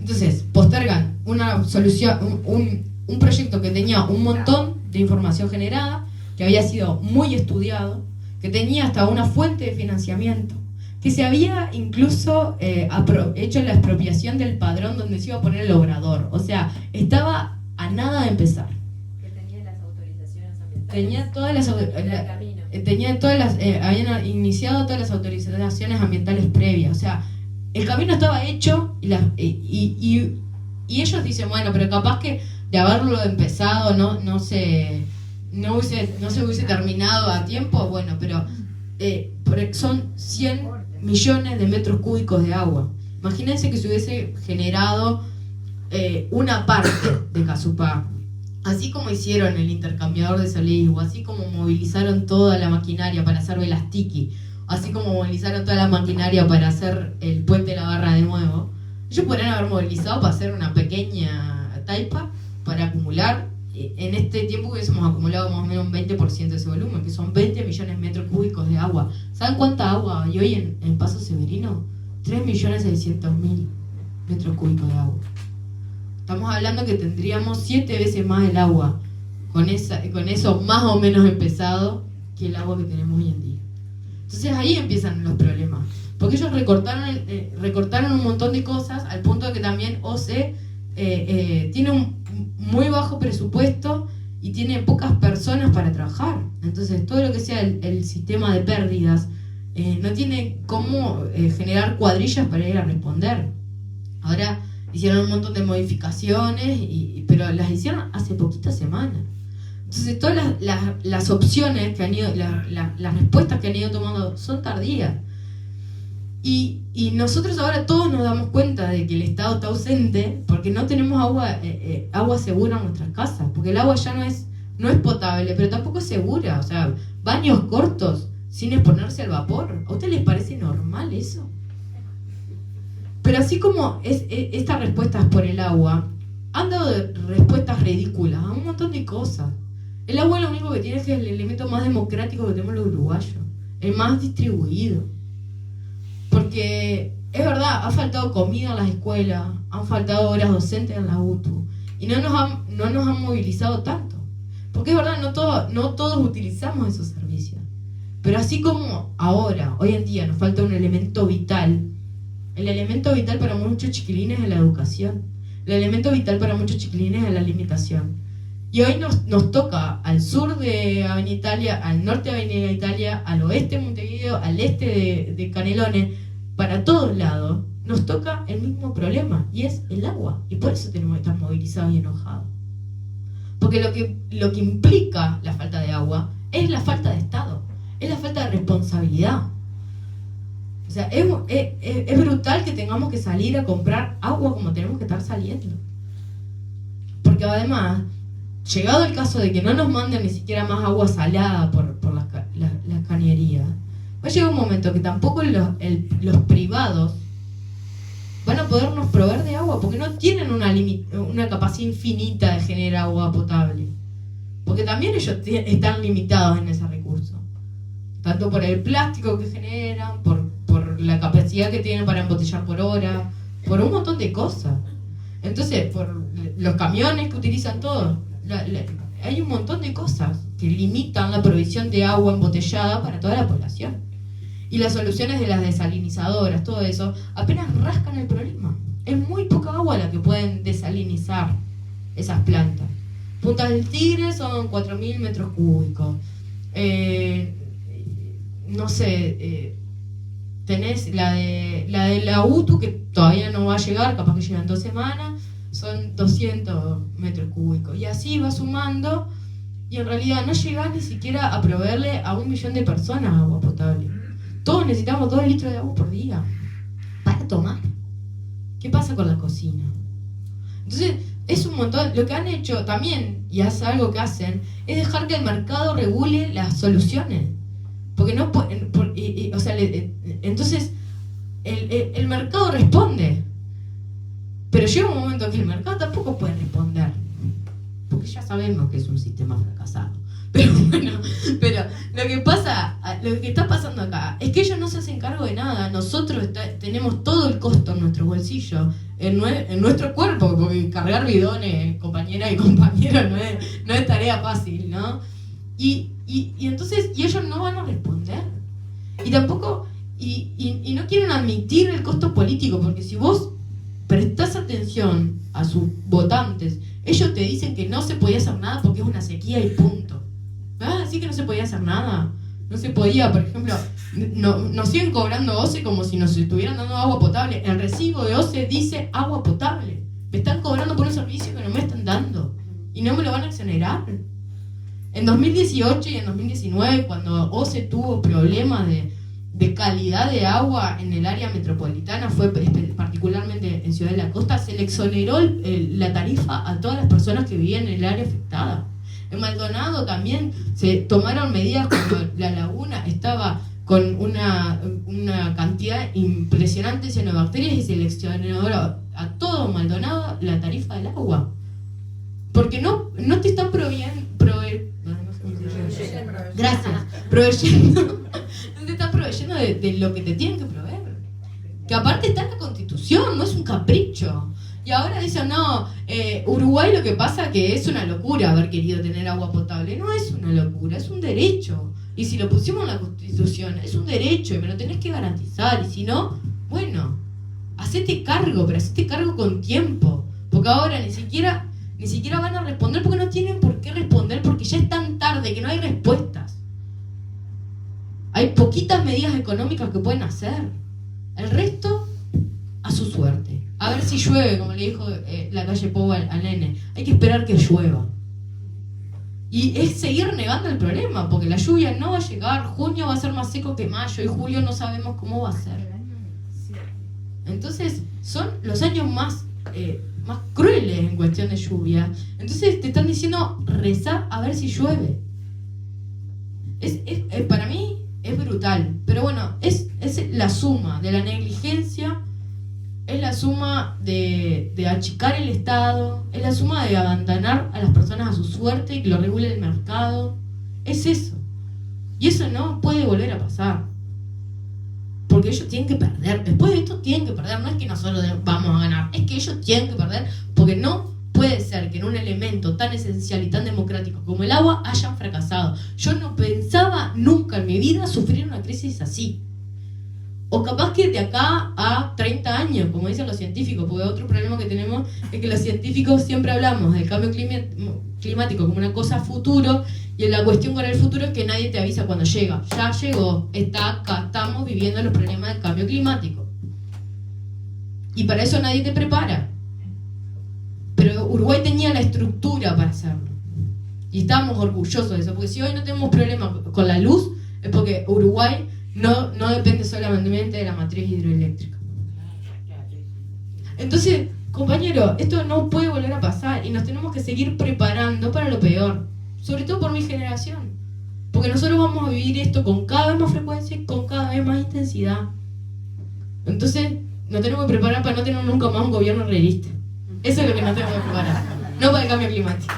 Entonces, postergan una solución, un proyecto que tenía un montón de información generada, que había sido muy estudiado, que tenía hasta una fuente de financiamiento, que se había incluso hecho la expropiación del padrón donde se iba a poner el obrador. O sea, estaba a nada de empezar. Que tenía las autorizaciones ambientales. Habían iniciado todas las autorizaciones ambientales previas. O sea, el camino estaba hecho y ellos dicen, bueno, pero capaz que de haberlo empezado no se hubiese terminado a tiempo. Bueno, pero son 100 millones de metros cúbicos de agua. Imagínense que se hubiese generado una parte de Casupá, así como hicieron el intercambiador de Solís, o así como movilizaron toda la maquinaria para hacer Velastiki, así como movilizaron toda la maquinaria para hacer el puente de la Barra de nuevo. Ellos podrían haber movilizado para hacer una pequeña taipa para acumular. En este tiempo que hubiésemos acumulado más o menos un 20% de ese volumen, que son 20 millones de metros cúbicos de agua. ¿Saben cuánta agua hay hoy en Paso Severino? 3.600.000 metros cúbicos de agua. Estamos hablando que tendríamos 7 veces más el agua con eso más o menos empezado que el agua que tenemos hoy en día. Entonces ahí empiezan los problemas, porque ellos recortaron un montón de cosas al punto de que también OCE tiene un muy bajo presupuesto y tiene pocas personas para trabajar. Entonces todo lo que sea el sistema de pérdidas no tiene cómo generar cuadrillas para ir a responder. Ahora hicieron un montón de modificaciones, pero las hicieron hace poquitas semanas. Entonces todas las opciones que han ido, las respuestas que han ido tomando son tardías. Y nosotros ahora todos nos damos cuenta de que el Estado está ausente porque no tenemos agua segura en nuestras casas, porque el agua ya no es potable, pero tampoco es segura. O sea, baños cortos sin exponerse al vapor. ¿A ustedes les parece normal eso? Pero así como estas respuestas por el agua, han dado respuestas ridículas a un montón de cosas. El agua lo único que tiene es que es el elemento más democrático que tenemos los uruguayos, el más distribuido. Porque es verdad, ha faltado comida en las escuelas, han faltado horas docentes en la UTU, y no nos han movilizado tanto. Porque es verdad, no todos utilizamos esos servicios. Pero así como ahora, hoy en día, nos falta un elemento vital, el elemento vital para muchos chiquilines es la educación, el elemento vital para muchos chiquilines es la alimentación. Y hoy nos toca al sur de Avenida Italia, al norte de Avenida Italia, al oeste de Montevideo, al este de Canelones, para todos lados, nos toca el mismo problema, y es el agua. Y por eso tenemos que estar movilizados y enojados. Porque lo que implica la falta de agua es la falta de Estado, es la falta de responsabilidad. O sea, es brutal que tengamos que salir a comprar agua como tenemos que estar saliendo. Porque además, llegado el caso de que no nos manden ni siquiera más agua salada por las cañerías, va a llegar un momento que tampoco los privados van a podernos proveer de agua, porque no tienen una capacidad infinita de generar agua potable. Porque también ellos están limitados en ese recurso. Tanto por el plástico que generan, por la capacidad que tienen para embotellar por hora, por un montón de cosas. Entonces, por los camiones que utilizan todo, hay un montón de cosas que limitan la provisión de agua embotellada para toda la población. y las soluciones de las desalinizadoras, todo eso, apenas rascan el problema. Es muy poca agua la que pueden desalinizar esas plantas. Punta del Tigre son 4.000 metros cúbicos. No sé, tenés la de la UTU, que todavía no va a llegar, capaz que llega en 2 semanas, son 200 metros cúbicos. Y así va sumando, y en realidad no llegás ni siquiera a proveerle a 1 millón de personas agua potable. Todos necesitamos 2 litros de agua por día para tomar. ¿Qué pasa con la cocina? Entonces, es un montón. Lo que han hecho también, y es algo que hacen, es dejar que el mercado regule las soluciones. Porque no, o sea, entonces el mercado responde, pero llega un momento que el mercado tampoco puede responder, porque ya sabemos que es un sistema fracasado. Pero bueno, pero lo que está pasando acá es que ellos no se hacen cargo de nada. Nosotros tenemos todo el costo en nuestro bolsillo, en nuestro cuerpo, porque cargar bidones, compañeras y compañeros, no es tarea fácil, ¿no? Y entonces, y ellos no van a responder. Y tampoco, y no quieren admitir el costo político, porque si vos prestás atención a sus votantes, ellos te dicen que no se podía hacer nada porque es una sequía y punto. ¿Me vas a decir que no se podía hacer nada? No se podía, por ejemplo, nos siguen cobrando OCE como si nos estuvieran dando agua potable. El recibo de OCE dice agua potable. Me están cobrando por un servicio que no me están dando. Y no me lo van a exonerar. En 2018 y en 2019, cuando OCE tuvo problemas de calidad de agua en el área metropolitana, fue particularmente en Ciudad de la Costa, se le exoneró la tarifa a todas las personas que vivían en el área afectada. En Maldonado también se tomaron medidas cuando la laguna estaba con una cantidad impresionante de cianobacterias y se le exoneró a todo Maldonado la tarifa del agua. Porque no te están proveyendo. No te están proveyendo de lo que te tienen que proveer. Que aparte está en la Constitución, no es un capricho. Y ahora dicen, no, Uruguay lo que pasa que es una locura haber querido tener agua potable. No es una locura, es un derecho. Y si lo pusimos en la Constitución, es un derecho y me lo tenés que garantizar. Y si no, bueno, hacete cargo, pero hacete cargo con tiempo. Porque ahora ni siquiera van a responder porque no tienen por qué responder, porque ya es tan tarde que no hay respuestas. Hay poquitas medidas económicas que pueden hacer. El resto, a su suerte. A ver si llueve, como le dijo la calle Pou al nene. Hay que esperar que llueva. Y es seguir negando el problema, porque la lluvia no va a llegar. Junio va a ser más seco que mayo y julio no sabemos cómo va a ser. Entonces, son los años más crueles en cuestión de lluvia. Entonces te están diciendo rezar a ver si llueve. Para mí es brutal. Pero bueno, es la suma de la negligencia, es la suma de achicar el Estado, es la suma de abandonar a las personas a su suerte y que lo regule el mercado. Es eso. Y eso no puede volver a pasar. Porque ellos tienen que perder. Después de esto tienen que perder. No es que nosotros vamos a ganar, es que ellos tienen que perder, porque no puede ser que en un elemento tan esencial y tan democrático como el agua hayan fracasado. Yo no pensaba nunca en mi vida sufrir una crisis así. O capaz que de acá a 30 años, como dicen los científicos, porque otro problema que tenemos es que los científicos siempre hablamos del cambio climático como una cosa futuro, y la cuestión con el futuro es que nadie te avisa cuando llega. Ya llegó, está acá, estamos viviendo los problemas del cambio climático. Y para eso nadie te prepara. Pero Uruguay tenía la estructura para hacerlo. Y estábamos orgullosos de eso, porque si hoy no tenemos problemas con la luz, es porque Uruguay no depende solamente de la matriz hidroeléctrica. Entonces, compañero, esto no puede volver a pasar y nos tenemos que seguir preparando para lo peor. Sobre todo por mi generación. Porque nosotros vamos a vivir esto con cada vez más frecuencia y con cada vez más intensidad. Entonces, nos tenemos que preparar para no tener nunca más un gobierno realista. Eso es lo que nos tenemos que preparar. No para el cambio climático.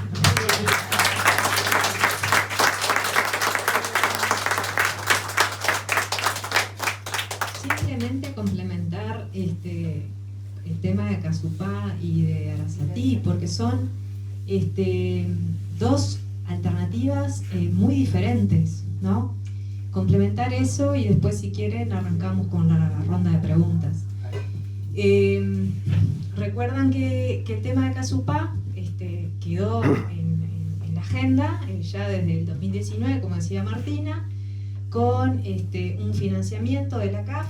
Simplemente complementar el tema de Casupá y de Arasatí, porque son dos alternativas muy diferentes, ¿no? complementar eso y después, si quieren, arrancamos con la ronda de preguntas. Recuerdan que el tema de Casupá quedó en la agenda ya desde el 2019, como decía Martina, con un financiamiento de la CAF,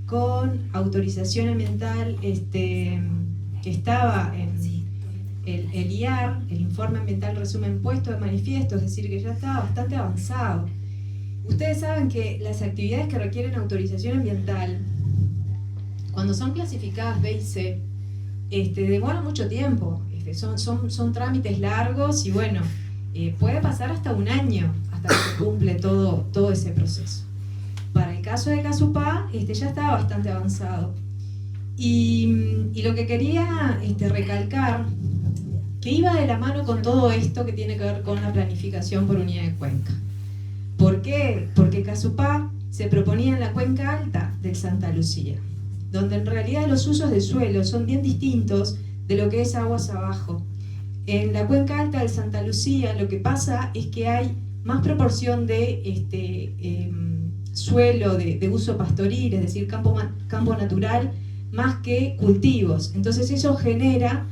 con autorización ambiental que estaba en el IAR, el Informe Ambiental Resumen Puesto de Manifiesto, es decir, que ya estaba bastante avanzado. Ustedes saben que las actividades que requieren autorización ambiental, cuando son clasificadas B y C, demoran mucho tiempo, son trámites largos y bueno, puede pasar hasta un año hasta que se cumple todo ese proceso. Para el caso de Casupá, ya estaba bastante avanzado. Y lo que quería recalcar, que iba de la mano con todo esto que tiene que ver con la planificación por unidad de cuenca. ¿Por qué? Porque Casupá se proponía en la cuenca alta del Santa Lucía, donde en realidad los usos de suelo son bien distintos de lo que es aguas abajo. En la cuenca alta del Santa Lucía lo que pasa es que hay más proporción de suelo de uso pastoril, es decir, campo natural, más que cultivos. Entonces eso genera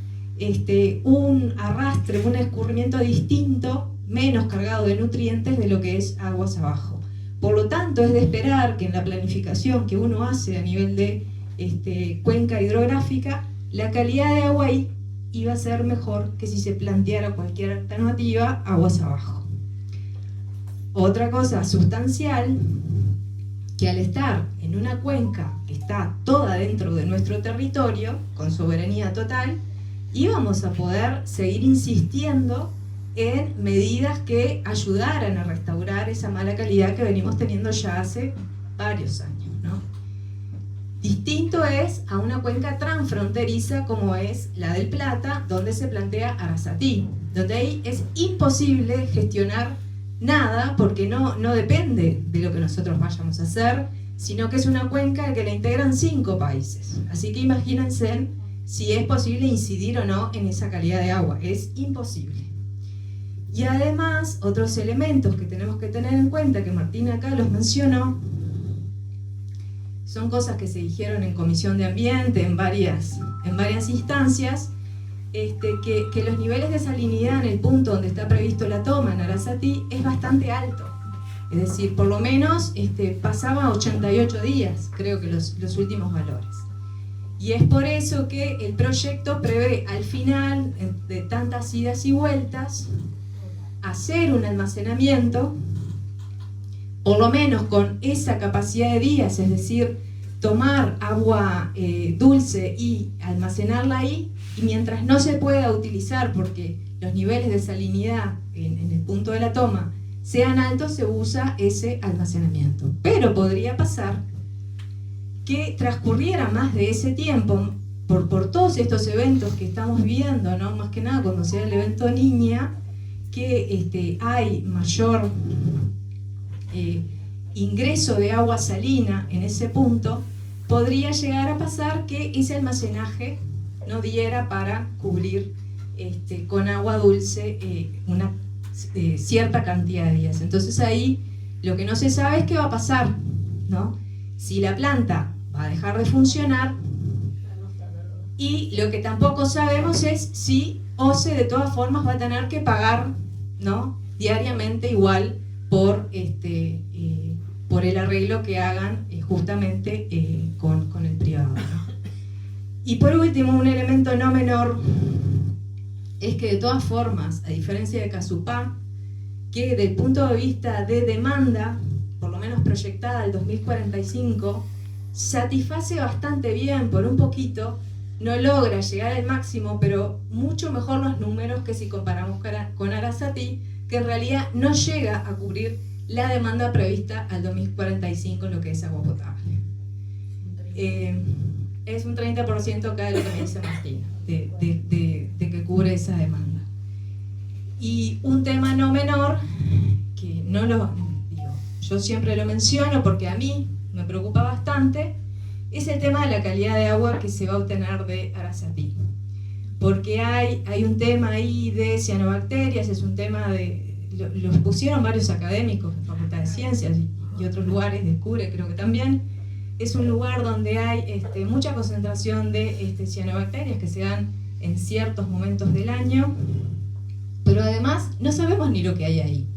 un arrastre, un escurrimiento distinto, menos cargado de nutrientes de lo que es aguas abajo. Por lo tanto, es de esperar que en la planificación que uno hace a nivel de cuenca hidrográfica, la calidad de agua ahí iba a ser mejor que si se planteara cualquier alternativa aguas abajo. Otra cosa sustancial, que al estar en una cuenca que está toda dentro de nuestro territorio, con soberanía total, íbamos a poder seguir insistiendo en medidas que ayudaran a restaurar esa mala calidad que venimos teniendo ya hace varios años, ¿no? Distinto es a una cuenca transfronteriza como es la del Plata, donde se plantea Arasatí, donde ahí es imposible gestionar nada porque no depende de lo que nosotros vayamos a hacer, sino que es una cuenca que la integran 5 países. Así que imagínense si es posible incidir o no en esa calidad de agua. Es imposible. Y además, otros elementos que tenemos que tener en cuenta, que Martina acá los mencionó, son cosas que se dijeron en Comisión de Ambiente, en varias instancias, que los niveles de salinidad en el punto donde está previsto la toma en Arasatí es bastante alto. Es decir, por lo menos pasaba 88 días, creo que los últimos valores. Y es por eso que el proyecto prevé al final de tantas idas y vueltas hacer un almacenamiento, por lo menos con esa capacidad de días, es decir, tomar agua dulce y almacenarla ahí, y mientras no se pueda utilizar porque los niveles de salinidad en el punto de la toma sean altos, se usa ese almacenamiento. Pero podría pasar que transcurriera más de ese tiempo por todos estos eventos que estamos viviendo, ¿no? Más que nada cuando sea el evento Niña, que hay mayor ingreso de agua salina en ese punto, podría llegar a pasar que ese almacenaje no diera para cubrir con agua dulce una cierta cantidad de días. Entonces ahí lo que no se sabe es qué va a pasar, ¿no? Si la planta va a dejar de funcionar, y lo que tampoco sabemos es si OCE de todas formas va a tener que pagar, ¿no?, diariamente igual por el arreglo que hagan justamente con el privado, ¿no? Y por último, un elemento no menor es que de todas formas, a diferencia de Casupá, que desde el punto de vista de demanda, por lo menos proyectada al 2045, satisface bastante bien por un poquito, no logra llegar al máximo, pero mucho mejor los números que si comparamos con Arasatí, que en realidad no llega a cubrir la demanda prevista al 2045 en lo que es agua potable. Es un 30% acá de lo que me dice Martina, de que cubre esa demanda. Y un tema no menor, que no lo digo, yo siempre lo menciono porque a mí me preocupa bastante, es el tema de la calidad de agua que se va a obtener de Arasatí. Porque hay un tema ahí de cianobacterias, es un tema de... Lo pusieron varios académicos en Facultad de Ciencias, y otros lugares, Descubre creo que también, es un lugar donde hay mucha concentración de cianobacterias que se dan en ciertos momentos del año, pero además no sabemos ni lo que hay ahí.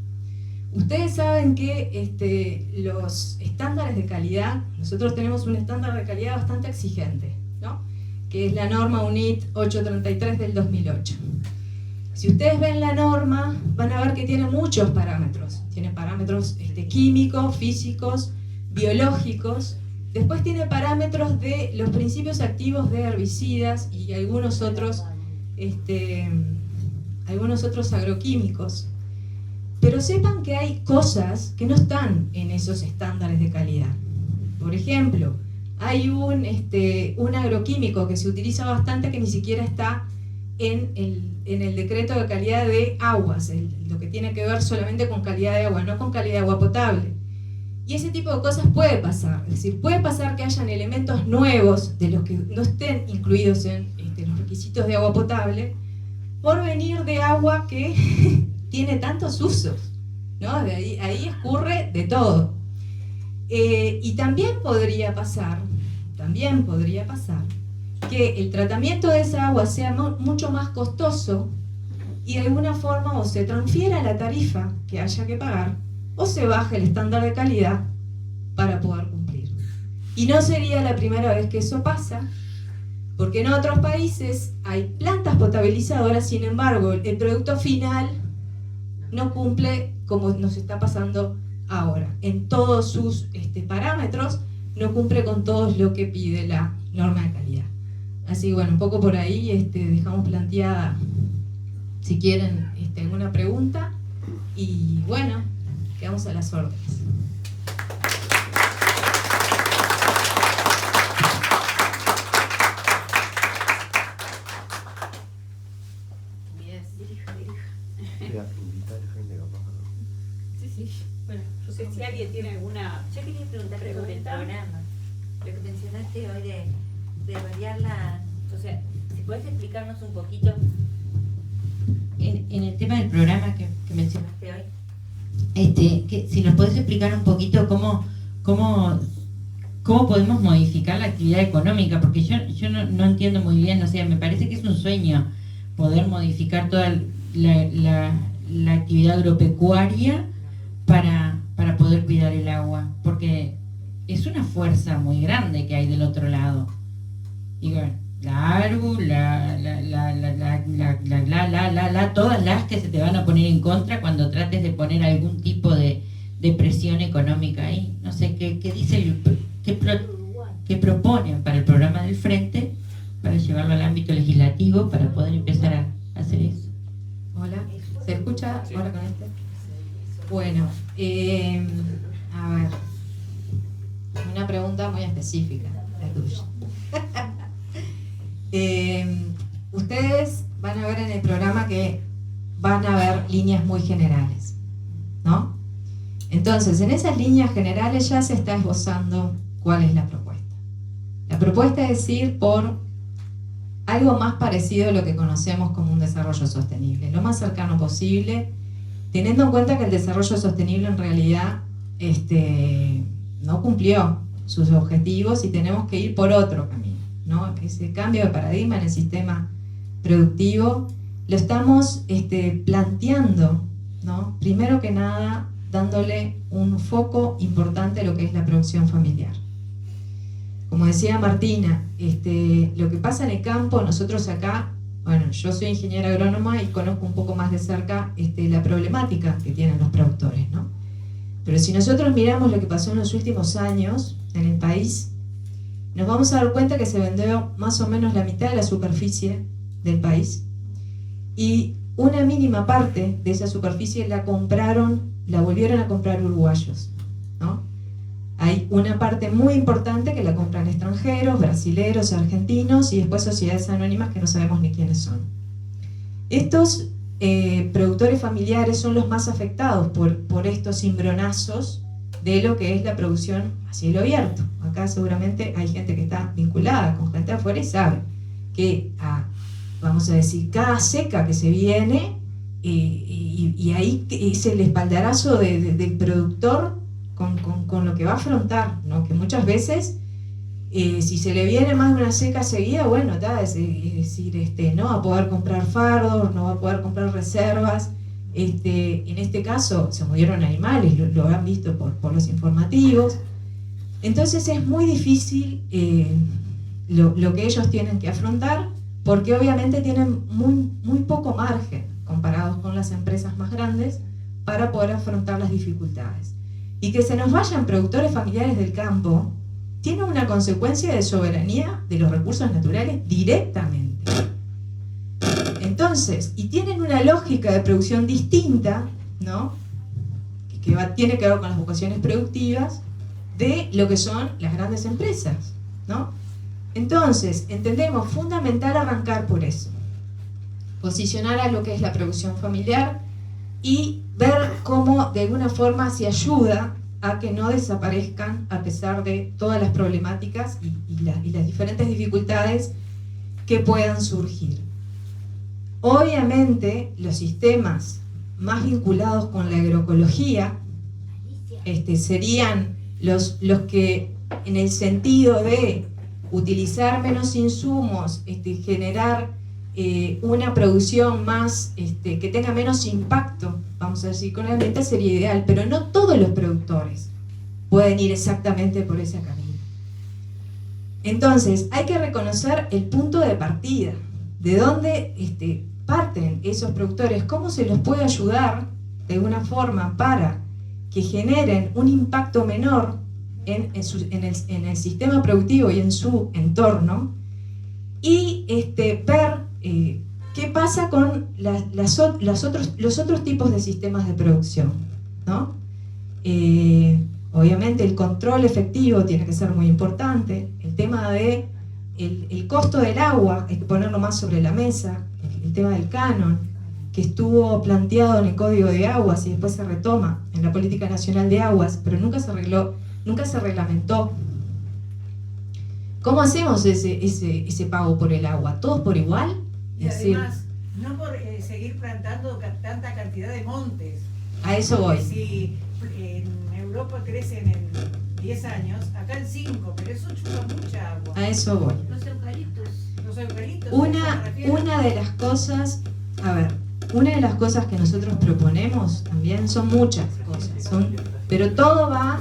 Ustedes saben que los estándares de calidad, nosotros tenemos un estándar de calidad bastante exigente, ¿no? Que es la norma UNIT 833 del 2008. Si ustedes ven la norma, van a ver que tiene muchos parámetros. Tiene parámetros químicos, físicos, biológicos. Después tiene parámetros de los principios activos de herbicidas y algunos otros agroquímicos. Pero sepan que hay cosas que no están en esos estándares de calidad. Por ejemplo, hay un agroquímico que se utiliza bastante que ni siquiera está en el decreto de calidad de aguas, lo que tiene que ver solamente con calidad de agua, no con calidad de agua potable. Y ese tipo de cosas puede pasar, es decir, puede pasar que hayan elementos nuevos de los que no estén incluidos en los requisitos de agua potable, por venir de agua que tiene tantos usos, ¿no? De ahí escurre de todo. Y también podría pasar que el tratamiento de esa agua sea mucho más costoso y de alguna forma o se transfiera la tarifa que haya que pagar o se baje el estándar de calidad para poder cumplir. Y no sería la primera vez que eso pasa, porque en otros países hay plantas potabilizadoras, sin embargo, el producto final no cumple como nos está pasando ahora. En todos sus parámetros no cumple con todo lo que pide la norma de calidad. Así que bueno, un poco por ahí dejamos planteada, si quieren, alguna pregunta. Y bueno, quedamos a las órdenes. Bueno, no sé si alguien tiene alguna. Yo quería preguntar sobre el programa. Lo que mencionaste hoy de variar la. O sea, si puedes explicarnos un poquito. En el tema del programa que mencionaste hoy. Que si nos podés explicar un poquito cómo podemos modificar la actividad económica, porque yo no entiendo muy bien, o sea, me parece que es un sueño poder modificar toda la actividad agropecuaria para poder cuidar el agua, porque es una fuerza muy grande que hay del otro lado. Digo, la ARU, todas las que se te van a poner en contra cuando trates de poner algún tipo de presión económica ahí. No sé, ¿qué dice qué proponen para el programa del Frente para llevarlo al ámbito legislativo para poder empezar a hacer eso? Hola, ¿se escucha Sí. ahora con este? Bueno, a ver, una pregunta muy específica, la tuya. Ustedes van a ver en el programa que van a ver líneas muy generales, ¿no? Entonces, en esas líneas generales ya se está esbozando cuál es la propuesta. La propuesta es ir por algo más parecido a lo que conocemos como un desarrollo sostenible, lo más cercano posible, teniendo en cuenta que el desarrollo sostenible en realidad no cumplió sus objetivos y tenemos que ir por otro camino, ¿no? Ese cambio de paradigma en el sistema productivo lo estamos planteando, ¿no? Primero que nada dándole un foco importante a lo que es la producción familiar. Como decía Martina, lo que pasa en el campo, nosotros acá, bueno, yo soy ingeniera agrónoma y conozco un poco más de cerca la problemática que tienen los productores, ¿no? Pero si nosotros miramos lo que pasó en los últimos años en el país, nos vamos a dar cuenta que se vendió más o menos la mitad de la superficie del país y una mínima parte de esa superficie la volvieron a comprar uruguayos, ¿no? Hay una parte muy importante que la compran extranjeros, brasileros, argentinos y después sociedades anónimas que no sabemos ni quiénes son. Estos productores familiares son los más afectados por estos cimbronazos de lo que es la producción a cielo abierto. Acá seguramente hay gente que está vinculada con gente de afuera y sabe que vamos a decir, cada seca que se viene y ahí es el espaldarazo del productor con lo que va a afrontar, ¿no? Que muchas veces, si se le viene más de una seca seguida, bueno, es decir, no va a poder comprar fardos, no va a poder comprar reservas. En este caso se murieron animales, lo han visto por los informativos. Entonces es muy difícil lo que ellos tienen que afrontar, porque obviamente tienen muy poco margen comparados con las empresas más grandes para poder afrontar las dificultades. Y que se nos vayan productores familiares del campo tiene una consecuencia de soberanía de los recursos naturales directamente. Entonces, y tienen una lógica de producción distinta, ¿no? que tiene que ver con las vocaciones productivas de lo que son las grandes empresas, ¿no? Entonces, entendemos fundamental arrancar por eso, posicionar a lo que es la producción familiar y ver cómo de alguna forma se ayuda a que no desaparezcan a pesar de todas las problemáticas y las diferentes dificultades que puedan surgir. Obviamente, los sistemas más vinculados con la agroecología serían los que, en el sentido de utilizar menos insumos, generar una producción más que tenga menos impacto, vamos a decir, con el ambiente, sería ideal, pero no todos los productores pueden ir exactamente por ese camino. Entonces, hay que reconocer el punto de partida, de dónde parten esos productores, cómo se los puede ayudar de alguna forma para que generen un impacto menor en el sistema productivo y en su entorno, y ver qué pasa con los otros tipos de sistemas de producción, ¿no? Obviamente el control efectivo tiene que ser muy importante, el tema de el costo del agua hay que ponerlo más sobre la mesa, el tema del canon, que estuvo planteado en el Código de Aguas y después se retoma en la Política Nacional de Aguas, pero nunca se arregló, nunca se reglamentó. ¿Cómo hacemos ese pago por el agua? ¿Todos por igual? Y además, no por seguir plantando tanta cantidad de montes. A eso voy. Si en Europa crecen en 10 años, acá en 5, pero eso chupa mucha agua. A eso voy. Los eucaliptos. Los eucaliptos. Una de las cosas, una de las cosas que nosotros proponemos también son muchas cosas, pero todo va,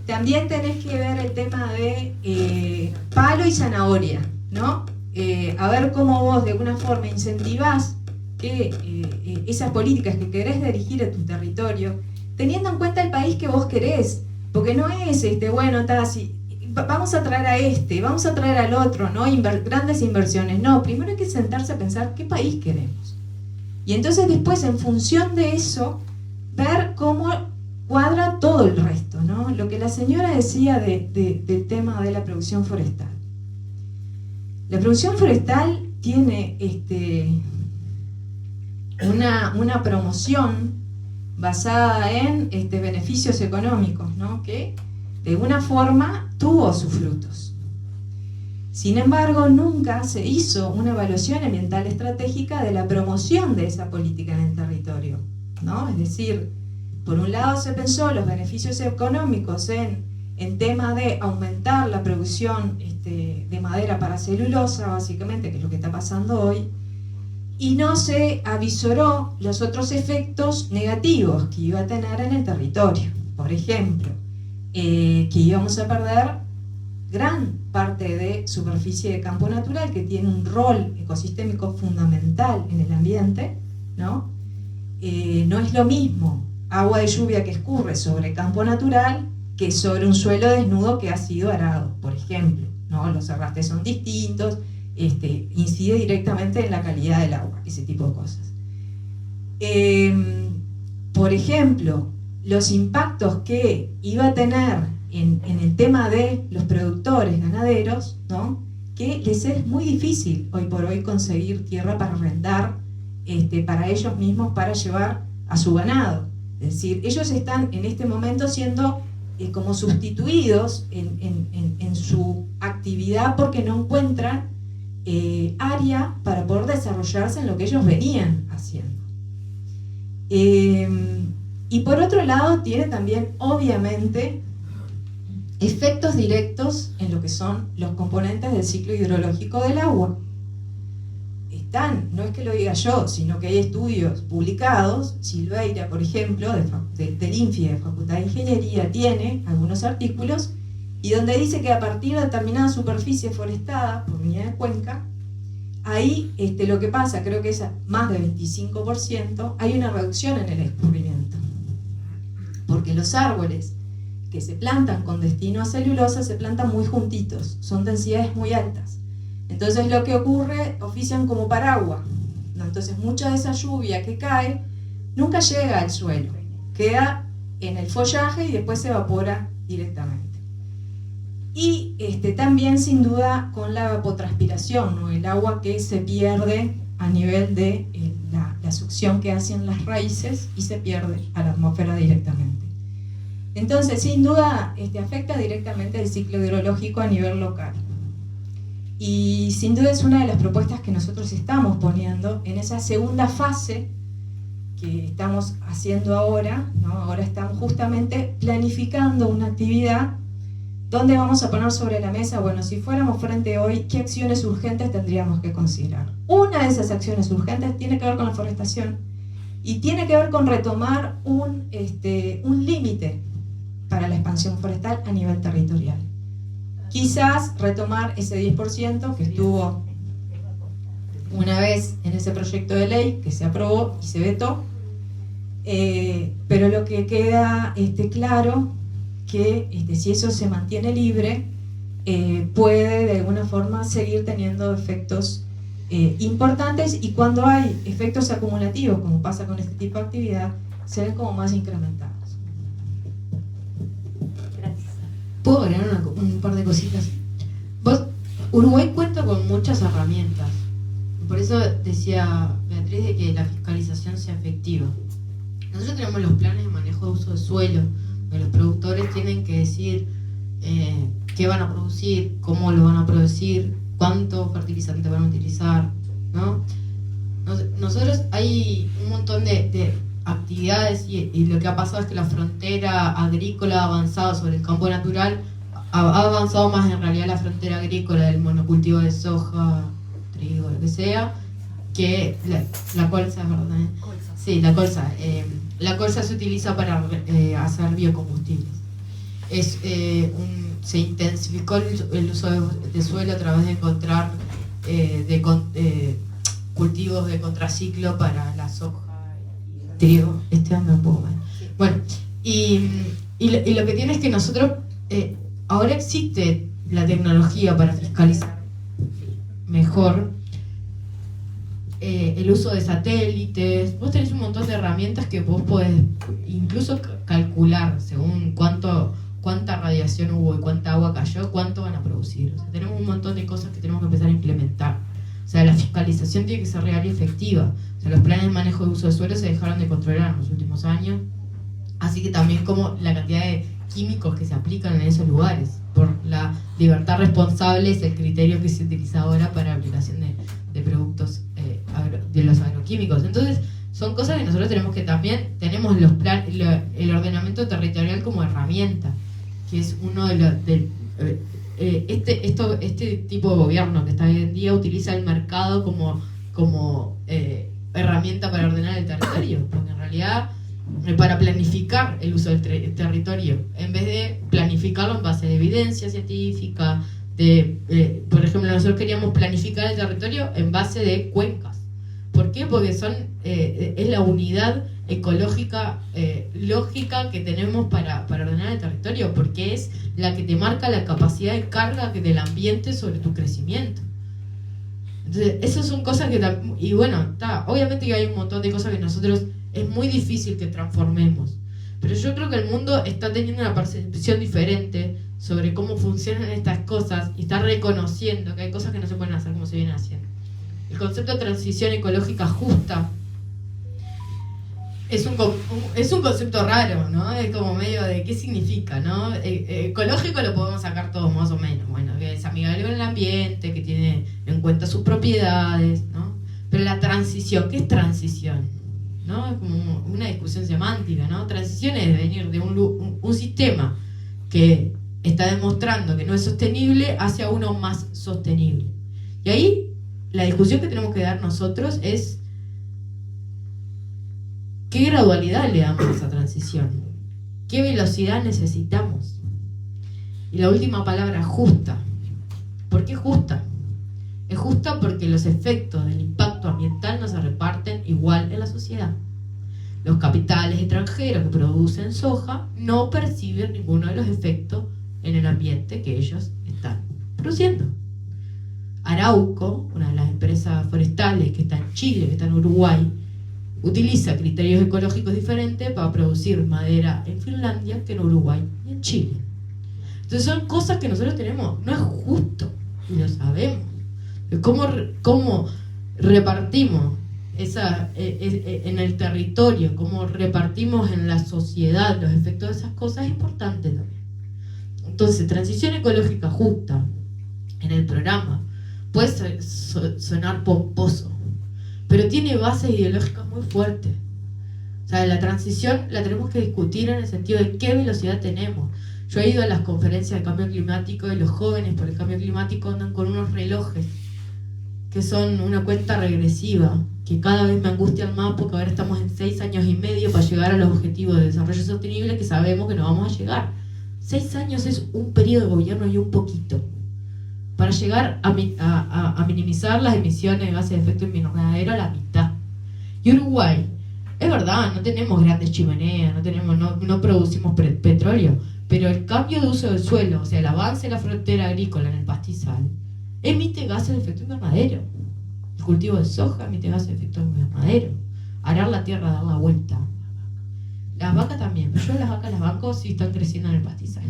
también tenés que ver el tema de palo y zanahoria, ¿no? A ver cómo vos de alguna forma incentivás que esas políticas que querés dirigir a tu territorio, teniendo en cuenta el país que vos querés, porque no es, bueno, así, vamos a traer a vamos a traer al otro, ¿no? Grandes inversiones. No, primero hay que sentarse a pensar qué país queremos. Y entonces después, en función de eso, ver cómo cuadra todo el resto, ¿no? Lo que la señora decía del tema de la producción forestal. La producción forestal tiene una promoción basada en beneficios económicos, ¿no? Que de alguna forma tuvo sus frutos. Sin embargo, nunca se hizo una evaluación ambiental estratégica de la promoción de esa política en el territorio, ¿no? Es decir, por un lado se pensó los beneficios económicos en tema de aumentar la producción de madera para celulosa, básicamente, que es lo que está pasando hoy, y no se avisoró los otros efectos negativos que iba a tener en el territorio. Por ejemplo, que íbamos a perder gran parte de superficie de campo natural que tiene un rol ecosistémico fundamental en el ambiente, ¿no? No es lo mismo agua de lluvia que escurre sobre campo natural que sobre un suelo desnudo que ha sido arado, por ejemplo, ¿no? Los arrastres son distintos, incide directamente en la calidad del agua, ese tipo de cosas. Por ejemplo, los impactos que iba a tener en el tema de los productores ganaderos, ¿no? Que les es muy difícil hoy por hoy conseguir tierra para arrendar para ellos mismos, para llevar a su ganado. Es decir, ellos están en este momento siendo como sustituidos en su actividad porque no encuentran área para poder desarrollarse en lo que ellos venían haciendo. Y Y por otro lado tiene también, obviamente, efectos directos en lo que son los componentes del ciclo hidrológico del agua. No es que lo diga yo, sino que hay estudios publicados. Silveira, por ejemplo, del INFI, de Facultad de Ingeniería, tiene algunos artículos y donde dice que a partir de determinada superficie forestada por unidad de cuenca, ahí lo que pasa, creo que es más de 25%, hay una reducción en el escurrimiento. Porque los árboles que se plantan con destino a celulosa se plantan muy juntitos, son densidades muy altas. Entonces lo que ocurre, ofician como paraguas, ¿no? Entonces mucha de esa lluvia que cae nunca llega al suelo, queda en el follaje y después se evapora directamente. Y también sin duda con la evapotranspiración, ¿no? El agua que se pierde a nivel de la succión que hacen las raíces y se pierde a la atmósfera directamente. Entonces sin duda afecta directamente el ciclo hidrológico a nivel local. Y sin duda es una de las propuestas que nosotros estamos poniendo en esa segunda fase que estamos haciendo ahora, ¿no? Ahora estamos justamente planificando una actividad donde vamos a poner sobre la mesa, bueno, si fuéramos frente hoy, ¿qué acciones urgentes tendríamos que considerar? Una de esas acciones urgentes tiene que ver con la forestación y tiene que ver con retomar un límite para la expansión forestal a nivel territorial. Quizás retomar ese 10% que estuvo una vez en ese proyecto de ley que se aprobó y se vetó, pero lo que queda claro que si eso se mantiene libre, puede de alguna forma seguir teniendo efectos importantes, y cuando hay efectos acumulativos, como pasa con este tipo de actividad, se ven como más incrementados. ¿Puedo agregar un par de cositas? Uruguay cuenta con muchas herramientas. Por eso decía Beatriz de que la fiscalización sea efectiva. Nosotros tenemos los planes de manejo de uso de suelo, donde los productores tienen que decir qué van a producir, cómo lo van a producir, cuánto fertilizante van a utilizar, ¿no? Nosotros hay un montón de actividades y lo que ha pasado es que la frontera agrícola ha avanzado sobre el campo natural, ha avanzado más en realidad la frontera agrícola del monocultivo de soja, trigo, lo que sea, que la colza, ¿verdad? Sí, la colza. La colza se utiliza para hacer biocombustibles. Se intensificó el uso de suelo a través de encontrar cultivos de contraciclo para la soja. Trigo, anda un poco mal. Bueno, y lo que tiene es que nosotros, ahora existe la tecnología para fiscalizar mejor el uso de satélites. Vos tenés un montón de herramientas que vos podés incluso calcular según cuánta radiación hubo y cuánta agua cayó, cuánto van a producir. O sea, tenemos un montón de cosas que tenemos que empezar a implementar. O sea, la fiscalización tiene que ser real y efectiva. O sea, los planes de manejo de uso de suelo se dejaron de controlar en los últimos años. Así que también como la cantidad de químicos que se aplican en esos lugares. Por la libertad responsable es el criterio que se utiliza ahora para la aplicación de productos de los agroquímicos. Entonces, son cosas que nosotros tenemos que también, tenemos el ordenamiento territorial como herramienta, que es uno de los... Este tipo de gobierno que está hoy en día utiliza el mercado como herramienta para ordenar el territorio, porque en realidad para planificar el uso del territorio, en vez de planificarlo en base de evidencia científica, por ejemplo, nosotros queríamos planificar el territorio en base de cuencas. ¿Por qué? Porque es la unidad ecológica lógica que tenemos para ordenar el territorio, porque es la que te marca la capacidad de carga del ambiente sobre tu crecimiento. Entonces, esas son cosas que... Y bueno, obviamente que hay un montón de cosas que nosotros es muy difícil que transformemos, pero yo creo que el mundo está teniendo una percepción diferente sobre cómo funcionan estas cosas y está reconociendo que hay cosas que no se pueden hacer como se vienen haciendo. El concepto de transición ecológica justa es un concepto raro, ¿no? Es como medio de qué significa, ¿no? Ecológico lo podemos sacar todos más o menos, bueno, que es amigable con el ambiente, que tiene en cuenta sus propiedades, ¿no? Pero la transición, ¿qué es transición? ¿no? Es como una discusión semántica, ¿no? Transición es venir de un sistema que está demostrando que no es sostenible hacia uno más sostenible. Y ahí la discusión que tenemos que dar nosotros es ¿qué gradualidad le damos a esa transición? ¿Qué velocidad necesitamos? Y la última palabra, justa. ¿Por qué justa? Es justa porque los efectos del impacto ambiental no se reparten igual en la sociedad. Los capitales extranjeros que producen soja no perciben ninguno de los efectos en el ambiente que ellos están produciendo. Arauco, una de las empresas forestales que está en Chile, que está en Uruguay, utiliza criterios ecológicos diferentes para producir madera en Finlandia que en Uruguay y en Chile. Entonces son cosas que nosotros tenemos, no es justo, y lo sabemos. ¿Cómo repartimos en el territorio, cómo repartimos en la sociedad los efectos de esas cosas es importante también. Entonces, transición ecológica justa en el programa puede sonar pomposo, pero tiene bases ideológicas muy fuertes. O sea, la transición la tenemos que discutir en el sentido de qué velocidad tenemos. Yo he ido a las conferencias de cambio climático y los jóvenes por el cambio climático andan con unos relojes que son una cuenta regresiva, que cada vez me angustian más porque ahora estamos en 6 años y medio para llegar a los objetivos de desarrollo sostenible que sabemos que no vamos a llegar. 6 años es un periodo de gobierno y un poquito para llegar a minimizar las emisiones de gases de efecto invernadero a la mitad. Y Uruguay, es verdad, no tenemos grandes chimeneas, no producimos petróleo, pero el cambio de uso del suelo, o sea, el avance de la frontera agrícola en el pastizal, emite gases de efecto invernadero. El cultivo de soja emite gases de efecto invernadero. Arar la tierra, dar la vuelta. Las vacas también, pero yo las vacas las banco si están creciendo en el pastizal.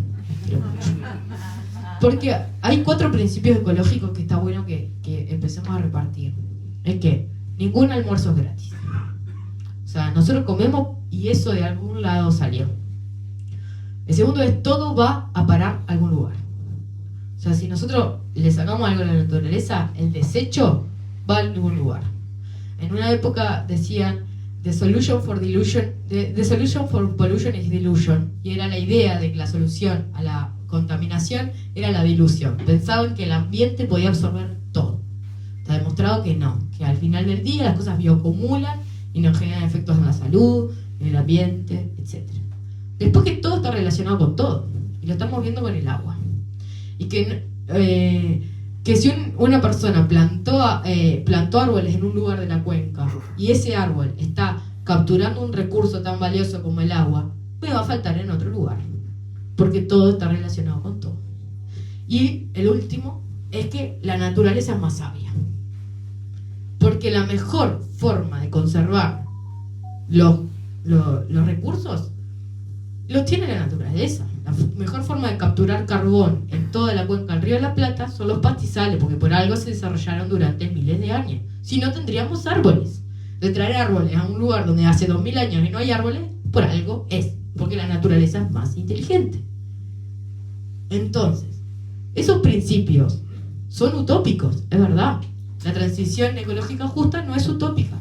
Porque hay 4 principios ecológicos que está bueno que empecemos a repartir. Es que ningún almuerzo es gratis. O sea, nosotros comemos y eso de algún lado salió. El segundo es todo va a parar a algún lugar. O sea, si nosotros le sacamos algo a la naturaleza, el desecho va a algún lugar. En una época decían the solution for pollution is dilution, y era la idea de que la solución a la contaminación era la dilución. Pensaban que el ambiente podía absorber todo. Está demostrado que no, que al final del día las cosas bioacumulan y nos generan efectos en la salud, en el ambiente, etc. Después que todo está relacionado con todo, y lo estamos viendo con el agua. Y que si una persona plantó árboles en un lugar de la cuenca y ese árbol está capturando un recurso tan valioso como el agua, me va a faltar en otro lugar, porque todo está relacionado con todo. Y el último es que la naturaleza es más sabia, porque la mejor forma de conservar los recursos los tiene la naturaleza. La mejor forma de capturar carbón en toda la cuenca del Río de la Plata son los pastizales, porque por algo se desarrollaron durante miles de años. Si no, tendríamos árboles. De traer árboles a un lugar donde hace 2000 años y no hay árboles, por algo es, porque la naturaleza es más inteligente. Entonces, esos principios son utópicos, es verdad. La transición ecológica justa no es utópica.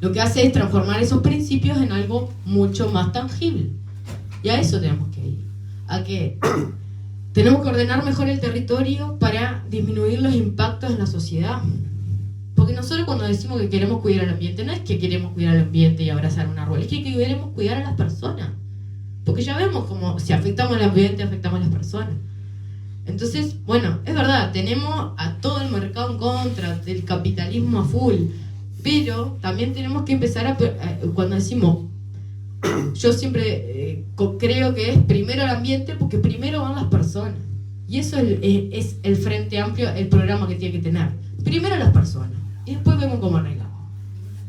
Lo que hace es transformar esos principios en algo mucho más tangible. Y a eso tenemos que ir. A que tenemos que ordenar mejor el territorio para disminuir los impactos en la sociedad. Porque nosotros cuando decimos que queremos cuidar el ambiente, no es que queremos cuidar el ambiente y abrazar un árbol, es que queremos cuidar a las personas. Porque ya vemos como si afectamos al ambiente, afectamos a las personas. Entonces, bueno, es verdad, tenemos a todo el mercado en contra, del capitalismo a full. Pero también tenemos que empezar cuando decimos, yo siempre creo que es primero el ambiente porque primero van las personas. Y eso es el Frente Amplio, el programa que tiene que tener. Primero las personas y después vemos cómo arreglamos.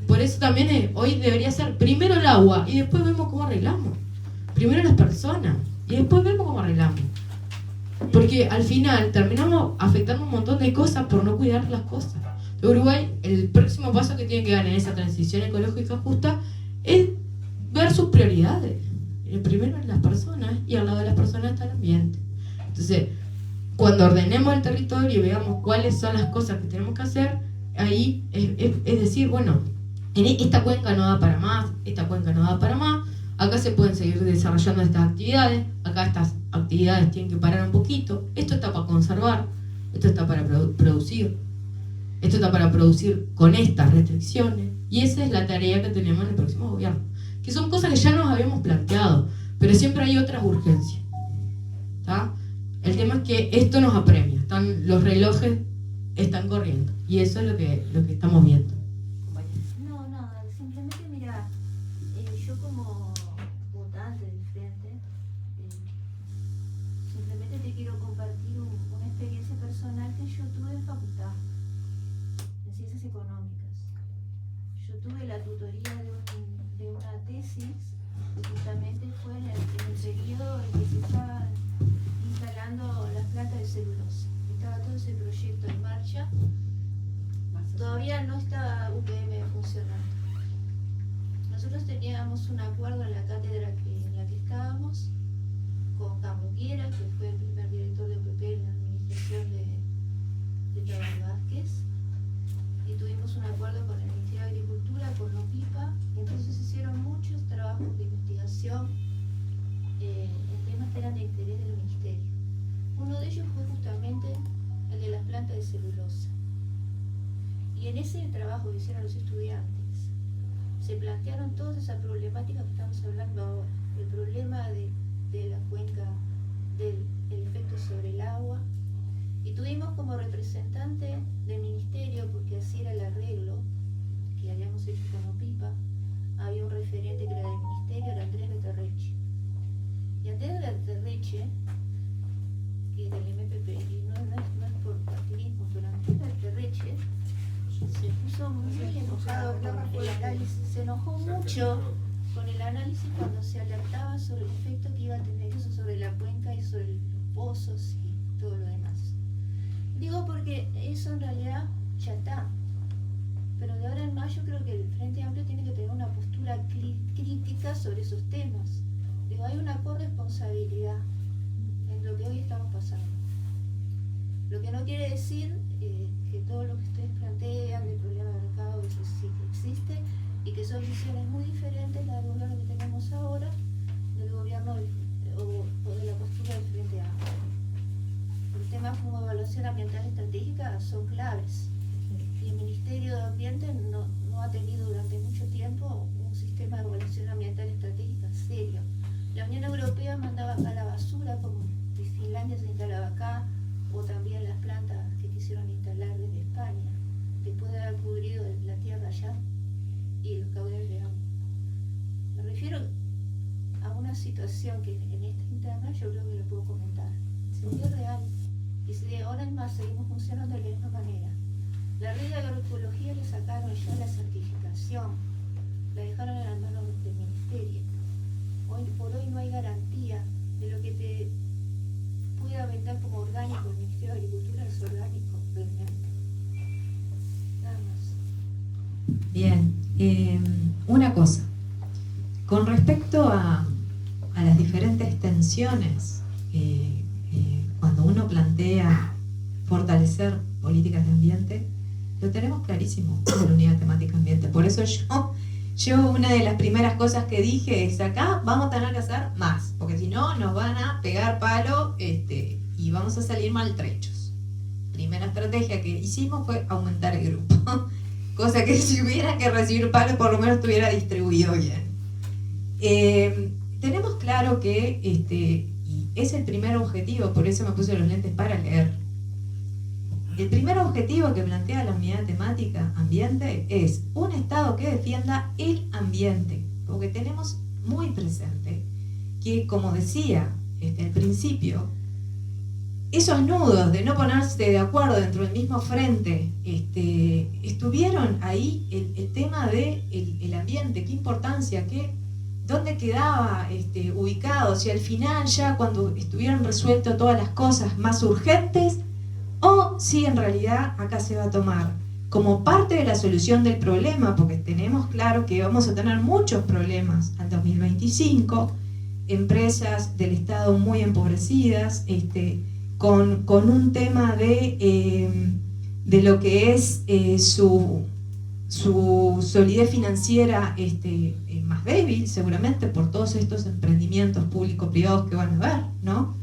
Por eso también hoy debería ser primero el agua y después vemos cómo arreglamos. Primero las personas y después vemos cómo arreglamos. Porque al final terminamos afectando un montón de cosas por no cuidar las cosas. Uruguay, el próximo paso que tiene que dar en esa transición ecológica justa es ver sus prioridades. El primero es las personas y al lado de las personas está el ambiente. Entonces, cuando ordenemos el territorio y veamos cuáles son las cosas que tenemos que hacer, ahí es decir, bueno, esta cuenca no da para más, esta cuenca no da para más, acá se pueden seguir desarrollando estas actividades, acá estas actividades tienen que parar un poquito, esto está para conservar, esto está para producir, esto está para producir con estas restricciones, y esa es la tarea que tenemos en el próximo gobierno, que son cosas que ya nos habíamos planteado, pero siempre hay otras urgencias, ¿tá? El tema es que esto nos apremia, los relojes están corriendo, y eso es lo que estamos viendo. No, nada, simplemente mira, yo como votante del Frente, simplemente te quiero compartir una experiencia personal que yo tuve en facultad, en Ciencias Económicas. Yo tuve la tutoría de una tesis, que justamente fue en el periodo en que se estaban instalando las plantas de celulosa. Estaba todo ese proyecto en marcha. Todavía no estaba UPM funcionando. Nosotros teníamos un acuerdo en la cátedra en la que estábamos con Carlos Guiera, que fue el primer director de UPP en la administración de Tabar Vázquez, y tuvimos un acuerdo con el Ministerio de Agricultura, con OPIPA, y entonces hicieron muchos trabajos de investigación en temas que eran de interés del Ministerio. Uno de ellos fue justamente el de las plantas de celulosa. Y en ese trabajo que hicieron los estudiantes, se plantearon todas esas problemáticas que estamos hablando ahora. El problema de la cuenca, del efecto sobre el agua. Y tuvimos como representante del ministerio, porque así era el arreglo que habíamos hecho con OPIPA, había un referente que era del ministerio, era Andrés Beterreche. Y Andrés Beterreche, que es del MPP, y no es por partidismo, pero Andrés Beterreche se puso muy enojado con el análisis, se enojó mucho con el análisis cuando se alertaba sobre el efecto que iba a tener eso sobre la cuenca y sobre los pozos y todo lo demás. Digo porque eso en realidad ya está, pero de ahora en más yo creo que el Frente Amplio tiene que tener una postura crítica sobre esos temas. Digo, hay una corresponsabilidad en lo que hoy estamos pasando. Lo que no quiere decir que todo lo que ustedes plantean del problema de mercado, eso sí que existe, y que son visiones muy diferentes del gobierno que tenemos ahora, del gobierno o de la postura del Frente Amplio. Los temas como evaluación ambiental estratégica son claves, y el Ministerio de Ambiente no ha tenido durante mucho tiempo un sistema de evaluación ambiental estratégica serio. La Unión Europea mandaba acá la basura, como Finlandia se instalaba acá, o también las plantas que quisieron instalar desde España, después de haber cubrido la tierra allá y los caudales de agua. Me refiero a una situación que en esta interna yo creo que lo puedo comentar. Si es real, y si de ahora en más seguimos funcionando de la misma manera. La red de agroecología le sacaron ya la certificación, la dejaron en las manos del ministerio. Hoy por hoy no hay garantía de lo que te pueda vender como orgánico. El Ministerio de Agricultura es orgánico realmente. Nada más. Bien, una cosa, con respecto a las diferentes tensiones, cuando uno plantea fortalecer políticas de ambiente, lo tenemos clarísimo en la unidad temática ambiente. Por eso yo una de las primeras cosas que dije es: acá vamos a tener que hacer más, porque si no nos van a pegar palo y vamos a salir maltrechos. Primera estrategia que hicimos fue aumentar el grupo, cosa que si hubiera que recibir palo por lo menos estuviera distribuido bien. Tenemos claro que y es el primer objetivo, por eso me puse los lentes para leer. El primer objetivo que plantea la unidad temática ambiente es un Estado que defienda el ambiente, porque tenemos muy presente que, como decía al principio, esos nudos de no ponerse de acuerdo dentro del mismo frente, estuvieron ahí el tema del ambiente, qué importancia, dónde quedaba ubicado, si al final ya cuando estuvieron resueltas todas las cosas más urgentes, o si en realidad acá se va a tomar como parte de la solución del problema, porque tenemos claro que vamos a tener muchos problemas al 2025, empresas del Estado muy empobrecidas, con un tema de lo que es su solidez financiera más débil, seguramente por todos estos emprendimientos público-privados que van a haber, ¿no?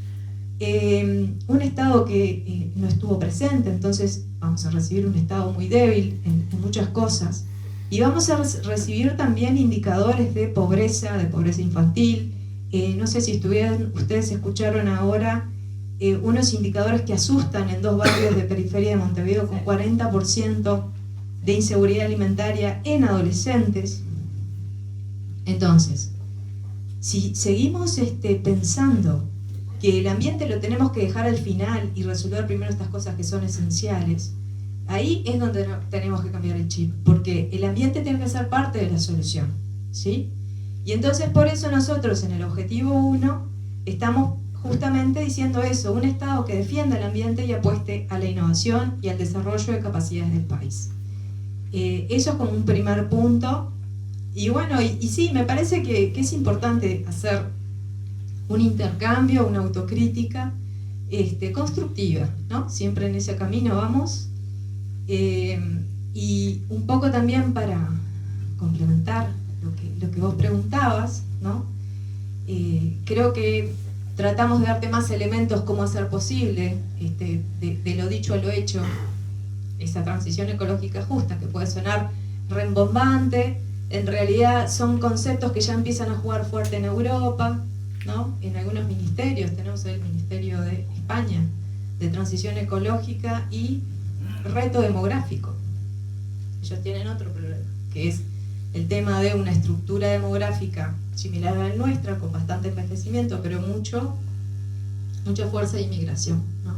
Un Estado que no estuvo presente, entonces vamos a recibir un Estado muy débil en muchas cosas, y vamos a recibir también indicadores de pobreza infantil. No sé si ustedes escucharon ahora unos indicadores que asustan en 2 barrios de periferia de Montevideo, con 40% de inseguridad alimentaria en adolescentes. Entonces, si seguimos pensando que el ambiente lo tenemos que dejar al final y resolver primero estas cosas que son esenciales, ahí es donde tenemos que cambiar el chip, porque el ambiente tiene que ser parte de la solución, ¿sí? Y entonces por eso nosotros en el objetivo 1 estamos justamente diciendo eso, un Estado que defienda el ambiente y apueste a la innovación y al desarrollo de capacidades del país. Eso es como un primer punto. Y bueno, y sí, me parece que es importante hacer un intercambio, una autocrítica constructiva, ¿no? Siempre en ese camino vamos. Y un poco también para complementar lo que vos preguntabas, ¿no? Creo que tratamos de darte más elementos cómo hacer posible, de lo dicho a lo hecho, esa transición ecológica justa, que puede sonar rembombante. En realidad son conceptos que ya empiezan a jugar fuerte en Europa, ¿no? En algunos ministerios, tenemos el Ministerio de España de Transición Ecológica y Reto Demográfico. Ellos tienen otro problema, que es el tema de una estructura demográfica similar a la nuestra, con bastante envejecimiento, pero mucha fuerza de inmigración, ¿no?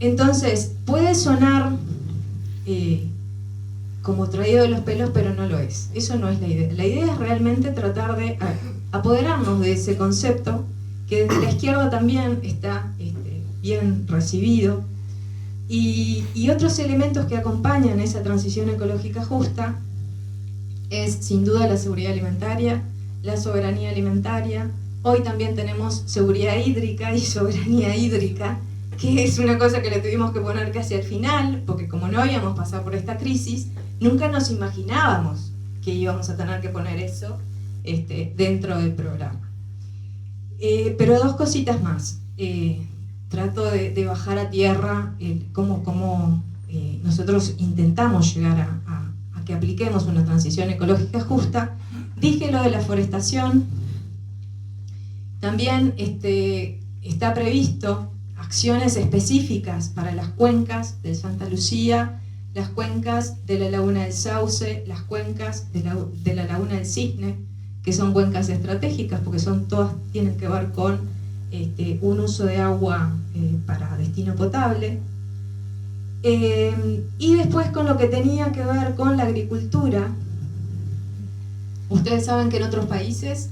Entonces, puede sonar como traído de los pelos, pero no lo es. Eso no es la idea. La idea es realmente tratar de apoderarnos de ese concepto, que desde la izquierda también está bien recibido, y otros elementos que acompañan esa transición ecológica justa es sin duda la seguridad alimentaria, la soberanía alimentaria. Hoy también tenemos seguridad hídrica y soberanía hídrica, que es una cosa que le tuvimos que poner casi al final, porque como no habíamos pasado por esta crisis, nunca nos imaginábamos que íbamos a tener que poner eso dentro del programa. Pero 2 cositas más. Trato de bajar a tierra cómo nosotros intentamos llegar a que apliquemos una transición ecológica justa. Dije lo de la forestación. También está previsto acciones específicas para las cuencas de Santa Lucía, las cuencas de la Laguna del Sauce, las cuencas de la Laguna del Cisne, que son cuencas estratégicas porque todas tienen que ver con un uso de agua para destino potable. Y después con lo que tenía que ver con la agricultura. Ustedes saben que en otros países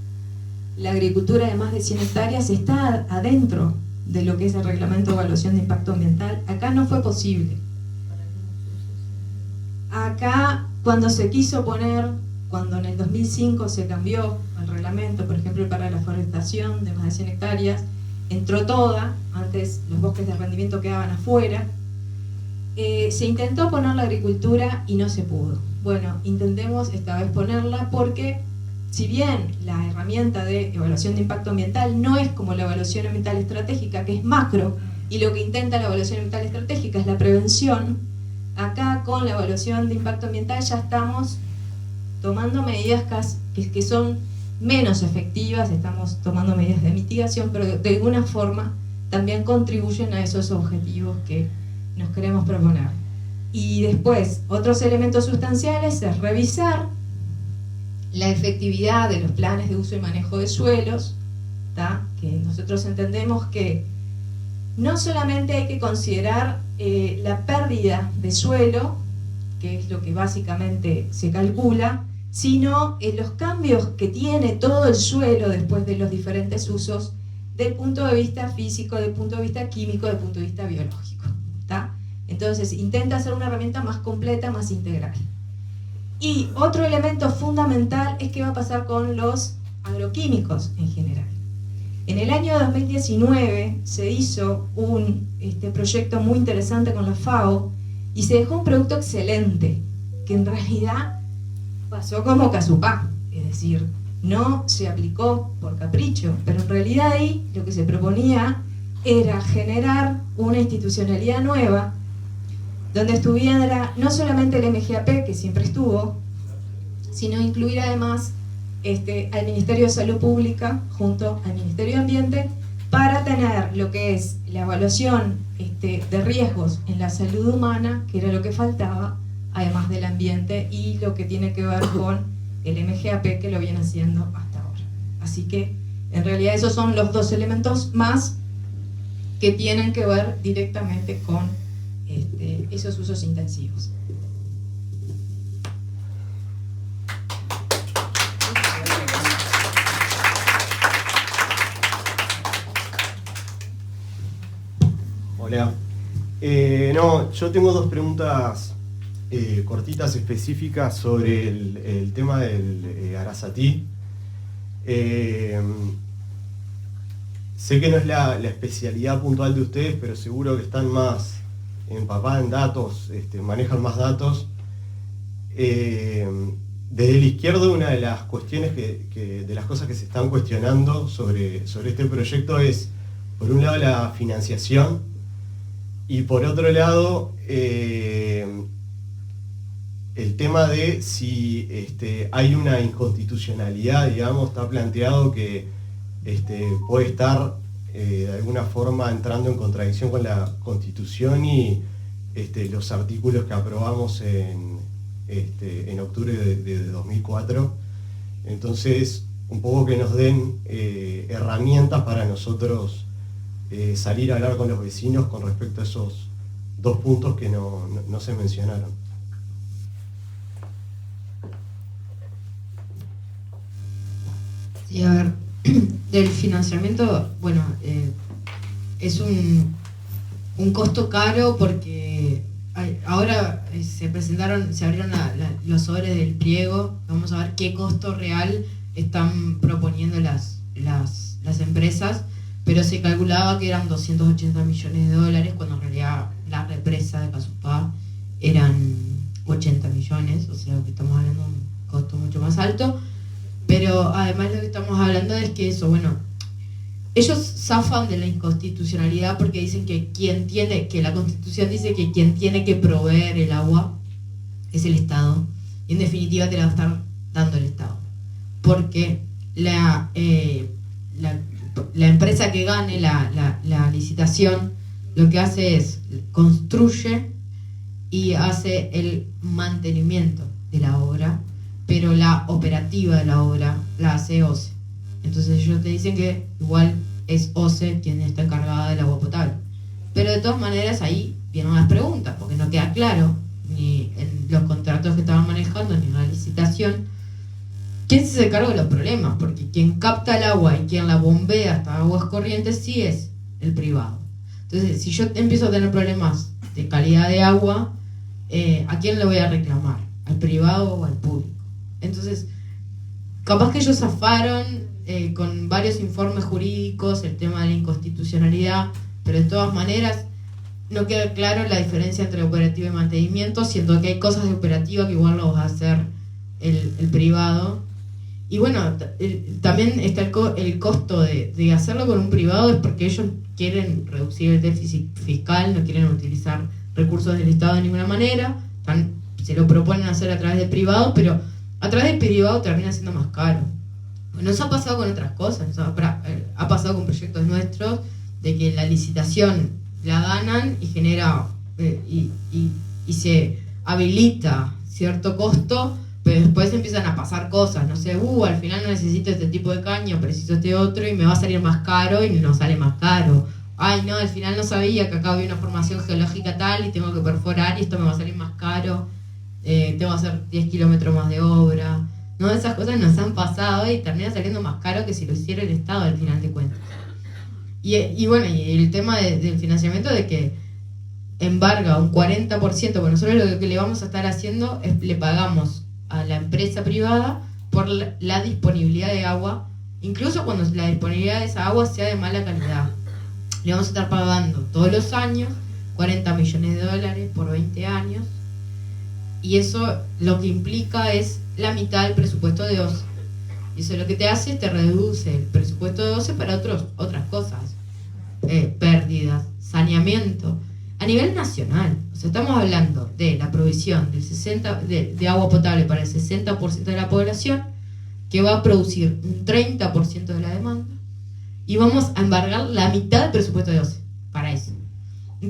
la agricultura de más de 100 hectáreas está adentro de lo que es el reglamento de evaluación de impacto ambiental. Acá no fue posible. Acá cuando se quiso poner, cuando en el 2005 se cambió el reglamento, por ejemplo para la forestación de más de 100 hectáreas, entró toda, antes los bosques de rendimiento quedaban afuera. Se intentó poner la agricultura y no se pudo. Bueno, intentemos esta vez ponerla porque si bien la herramienta de evaluación de impacto ambiental no es como la evaluación ambiental estratégica, que es macro, y lo que intenta la evaluación ambiental estratégica es la prevención, acá con la evaluación de impacto ambiental ya estamos tomando medidas que son menos efectivas, estamos tomando medidas de mitigación, pero de alguna forma también contribuyen a esos objetivos que nos queremos proponer. Y después, otros elementos sustanciales es revisar la efectividad de los planes de uso y manejo de suelos, ¿tá? Que nosotros entendemos que no solamente hay que considerar la pérdida de suelo, que es lo que básicamente se calcula, sino los cambios que tiene todo el suelo después de los diferentes usos, del punto de vista físico, del punto de vista químico, del punto de vista biológico, ¿tá? Entonces intenta hacer una herramienta más completa, más integral. Y otro elemento fundamental es qué va a pasar con los agroquímicos en general. En el año 2019 se hizo un proyecto muy interesante con la FAO, y se dejó un producto excelente, que en realidad pasó como casupá, es decir, no se aplicó por capricho, pero en realidad ahí lo que se proponía era generar una institucionalidad nueva donde estuviera no solamente el MGAP, que siempre estuvo, sino incluir además al Ministerio de Salud Pública junto al Ministerio de Ambiente para tener lo que es la evaluación de riesgos en la salud humana, que era lo que faltaba, además del ambiente, y lo que tiene que ver con el MGAP, que lo viene haciendo hasta ahora. Así que en realidad esos son los dos elementos más que tienen que ver directamente con esos usos intensivos. Hola. No, yo tengo dos preguntas cortitas específicas sobre el tema del Arasatí. Sé que no es la especialidad puntual de ustedes, pero seguro que están más empapadas en datos, manejan más datos. Desde el izquierdo, una de las cuestiones de las cosas que se están cuestionando sobre este proyecto es, por un lado, la financiación, y por otro lado, el tema de si hay una inconstitucionalidad, digamos, está planteado que puede estar de alguna forma entrando en contradicción con la Constitución y los artículos que aprobamos en octubre de 2004. Entonces, un poco que nos den herramientas para nosotros salir a hablar con los vecinos con respecto a esos dos puntos que no se mencionaron. Sí, a ver, del financiamiento, bueno, es un costo caro porque ahora se abrieron los sobres del pliego. Vamos a ver qué costo real están proponiendo las empresas, pero se calculaba que eran 280 millones de dólares, cuando en realidad la represa de Casupá eran 80 millones, o sea que estamos hablando de un costo mucho más alto. Pero además lo que estamos hablando es que eso, bueno, ellos zafan de la inconstitucionalidad porque dicen que la Constitución dice que quien tiene que proveer el agua es el Estado, y en definitiva te la va a estar dando el Estado, porque la empresa que gane la licitación lo que hace es construye y hace el mantenimiento de la obra, pero la operativa de la obra la hace OCE. Entonces ellos te dicen que igual es OCE quien está encargada del agua potable. Pero de todas maneras ahí vienen las preguntas, porque no queda claro, ni en los contratos que estaban manejando, ni en la licitación, quién se hace cargo de los problemas, porque quien capta el agua y quien la bombea hasta aguas corrientes sí es el privado. Entonces, si yo empiezo a tener problemas de calidad de agua, ¿a quién le voy a reclamar? ¿Al privado o al público? Entonces, capaz que ellos zafaron con varios informes jurídicos el tema de la inconstitucionalidad, pero de todas maneras no queda claro la diferencia entre operativa y mantenimiento, siendo que hay cosas de operativa que igual lo va a hacer el privado. Y bueno, también está el costo de hacerlo con un privado, es porque ellos quieren reducir el déficit fiscal, no quieren utilizar recursos del Estado de ninguna manera, se lo proponen hacer a través de privado, pero a través del privado termina siendo más caro. Nos ha pasado con otras cosas, ha pasado con proyectos nuestros, de que la licitación la ganan y genera y se habilita cierto costo, pero después empiezan a pasar cosas, no sé, al final no necesito este tipo de caño, preciso este otro y me va a salir más caro y nos sale más caro. Ay, no, al final no sabía que acá había una formación geológica tal y tengo que perforar y esto me va a salir más caro. Tengo que hacer 10 kilómetros más de obra. No, esas cosas nos han pasado y termina saliendo más caro que si lo hiciera el Estado al final de cuentas. Y bueno, y el tema del financiamiento, de que embarga un 40%, bueno, nosotros lo que le vamos a estar haciendo es le pagamos a la empresa privada por la disponibilidad de agua, incluso cuando la disponibilidad de esa agua sea de mala calidad. Le vamos a estar pagando todos los años 40 millones de dólares por 20 años, y eso lo que implica es la mitad del presupuesto de OCE. Y eso lo que te hace es te reduce el presupuesto de OCE para otras cosas, pérdidas, saneamiento, a nivel nacional. O sea, estamos hablando de la provisión de agua potable para el 60% de la población, que va a producir un 30% de la demanda, y vamos a embargar la mitad del presupuesto de OCE para eso.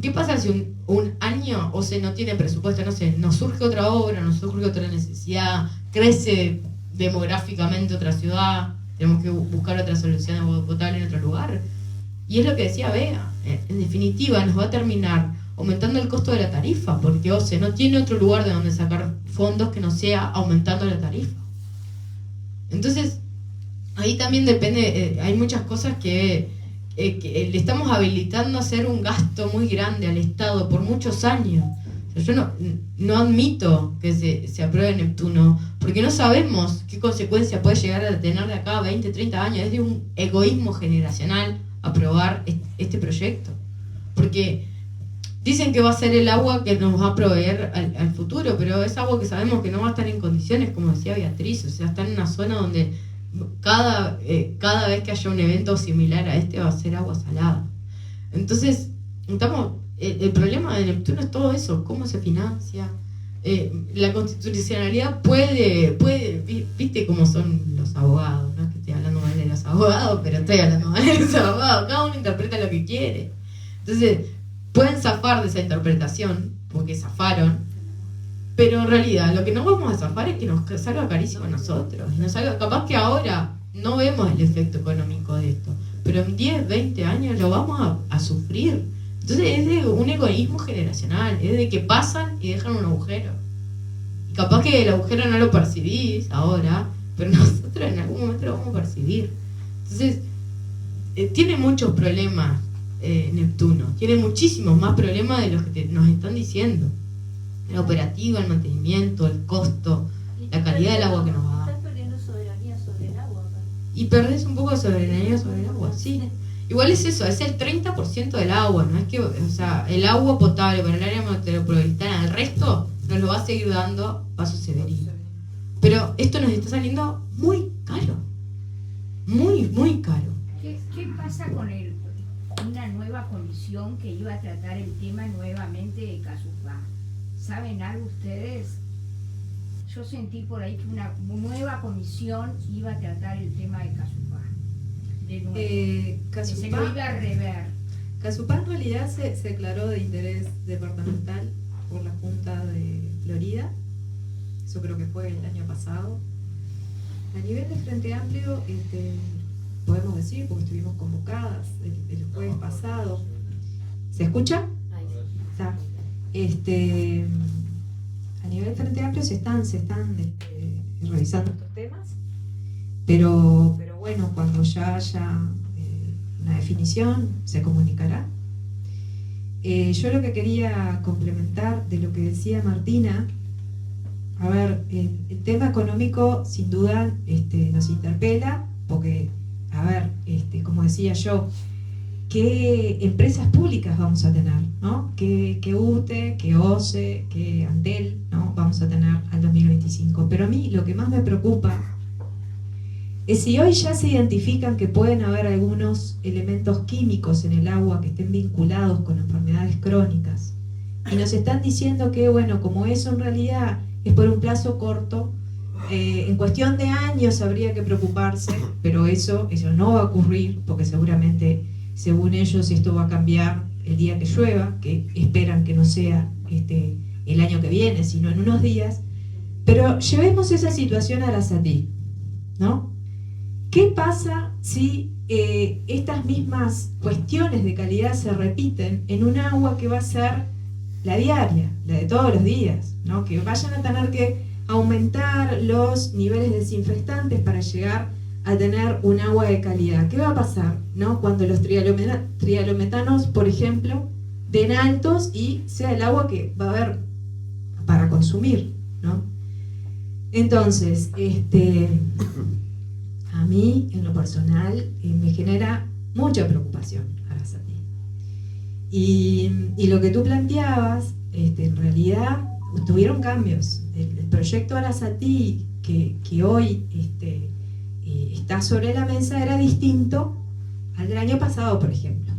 ¿Qué pasa si un año OCE no tiene presupuesto? No sé, nos surge otra obra, nos surge otra necesidad, crece demográficamente otra ciudad, tenemos que buscar otra solución de agua potable en otro lugar. Y es lo que decía Bea, en definitiva nos va a terminar aumentando el costo de la tarifa, porque OCE no tiene otro lugar de donde sacar fondos que no sea aumentando la tarifa. Entonces, ahí también depende, hay muchas cosas que le estamos habilitando a hacer un gasto muy grande al Estado por muchos años. O sea, yo no admito que se apruebe Neptuno, porque no sabemos qué consecuencia puede llegar a tener de acá a 20, 30 años. Es de un egoísmo generacional aprobar este proyecto. Porque dicen que va a ser el agua que nos va a proveer al futuro, pero es agua que sabemos que no va a estar en condiciones, como decía Beatriz. O sea, está en una zona donde cada vez que haya un evento similar a este va a ser agua salada. Entonces, el problema de Neptuno es todo eso, cómo se financia. La constitucionalidad puede, viste cómo son los abogados, no es que estoy hablando mal de los abogados, pero estoy hablando mal de los abogados, cada uno interpreta lo que quiere. Entonces, pueden zafar de esa interpretación, porque zafaron, pero en realidad lo que no vamos a zafar es que nos salga carísimo a nosotros. Capaz que ahora no vemos el efecto económico de esto, pero en 10, 20 años lo vamos a sufrir. Entonces es de un egoísmo generacional, es de que pasan y dejan un agujero. Y capaz que el agujero no lo percibís ahora, pero nosotros en algún momento lo vamos a percibir. Entonces, tiene muchos problemas Neptuno, tiene muchísimos más problemas de los que nos están diciendo. La operativa, el mantenimiento, el costo, la calidad del agua que nos va a dar. Estás perdiendo soberanía sobre el agua acá. Y perdés un poco de soberanía sobre el agua, sí. Igual es eso, es el 30% del agua, no es que, o sea, el agua potable para el área metropolitana, el resto nos lo va a seguir dando Paso Severino. Pero esto nos está saliendo muy caro, muy, muy caro. ¿Qué pasa con una nueva comisión que iba a tratar el tema nuevamente de Casupá? ¿Saben algo ustedes? Yo sentí por ahí que una nueva comisión iba a tratar el tema de Casupá. De nuevo. Se lo iba a rever. Casupá en realidad se declaró de interés departamental por la Junta de Florida. Eso creo que fue el año pasado. A nivel de Frente Amplio, podemos decir, porque estuvimos convocadas el jueves pasado. ¿Se escucha? Está. A nivel de Frente Amplio se están revisando estos temas, pero bueno, cuando ya haya una definición se comunicará. Yo lo que quería complementar de lo que decía Martina, a ver, el tema económico sin duda nos interpela, porque, a ver, como decía yo, ¿qué empresas públicas vamos a tener? ¿No? ¿Qué UTE, qué OCE, qué Antel, ¿no? Vamos a tener al 2025? Pero a mí lo que más me preocupa es si hoy ya se identifican que pueden haber algunos elementos químicos en el agua que estén vinculados con enfermedades crónicas, y nos están diciendo que, bueno, como eso en realidad es por un plazo corto, en cuestión de años habría que preocuparse, pero eso no va a ocurrir, porque seguramente, según ellos, esto va a cambiar el día que llueva, que esperan que no sea el año que viene, sino en unos días. Pero llevemos esa situación a la SATI, ¿no? ¿Qué pasa si estas mismas cuestiones de calidad se repiten en un agua que va a ser la diaria, la de todos los días, ¿no? Que vayan a tener que aumentar los niveles desinfectantes para llegar a tener un agua de calidad? ¿Qué va a pasar, ¿no? Cuando los trialometanos, por ejemplo, den altos y sea el agua que va a haber para consumir, ¿no? Entonces, a mí, en lo personal, me genera mucha preocupación Arasati. Y lo que tú planteabas, en realidad tuvieron cambios. El proyecto Arasatí que hoy está sobre la mesa era distinto al del año pasado, por ejemplo,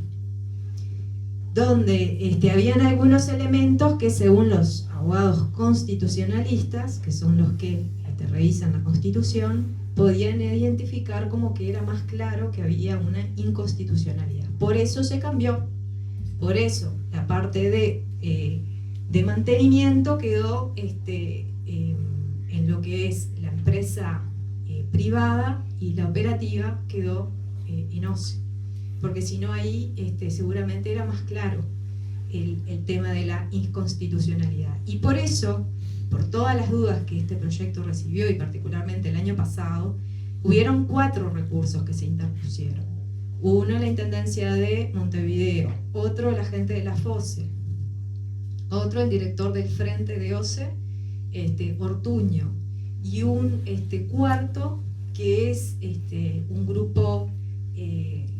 donde habían algunos elementos que, según los abogados constitucionalistas, que son los que revisan la Constitución, podían identificar como que era más claro que había una inconstitucionalidad. Por eso se cambió. Por eso la parte de mantenimiento quedó en lo que es la empresa privada, y la operativa quedó en OCE. Porque si no, ahí seguramente era más claro el tema de la inconstitucionalidad. Y por eso, por todas las dudas que este proyecto recibió, y particularmente el año pasado, hubieron 4 recursos que se interpusieron. Uno, la Intendencia de Montevideo; otro, la gente de la FOSE; otro, el director del Frente de OCE, Ortuño; y un cuarto, que es un grupo,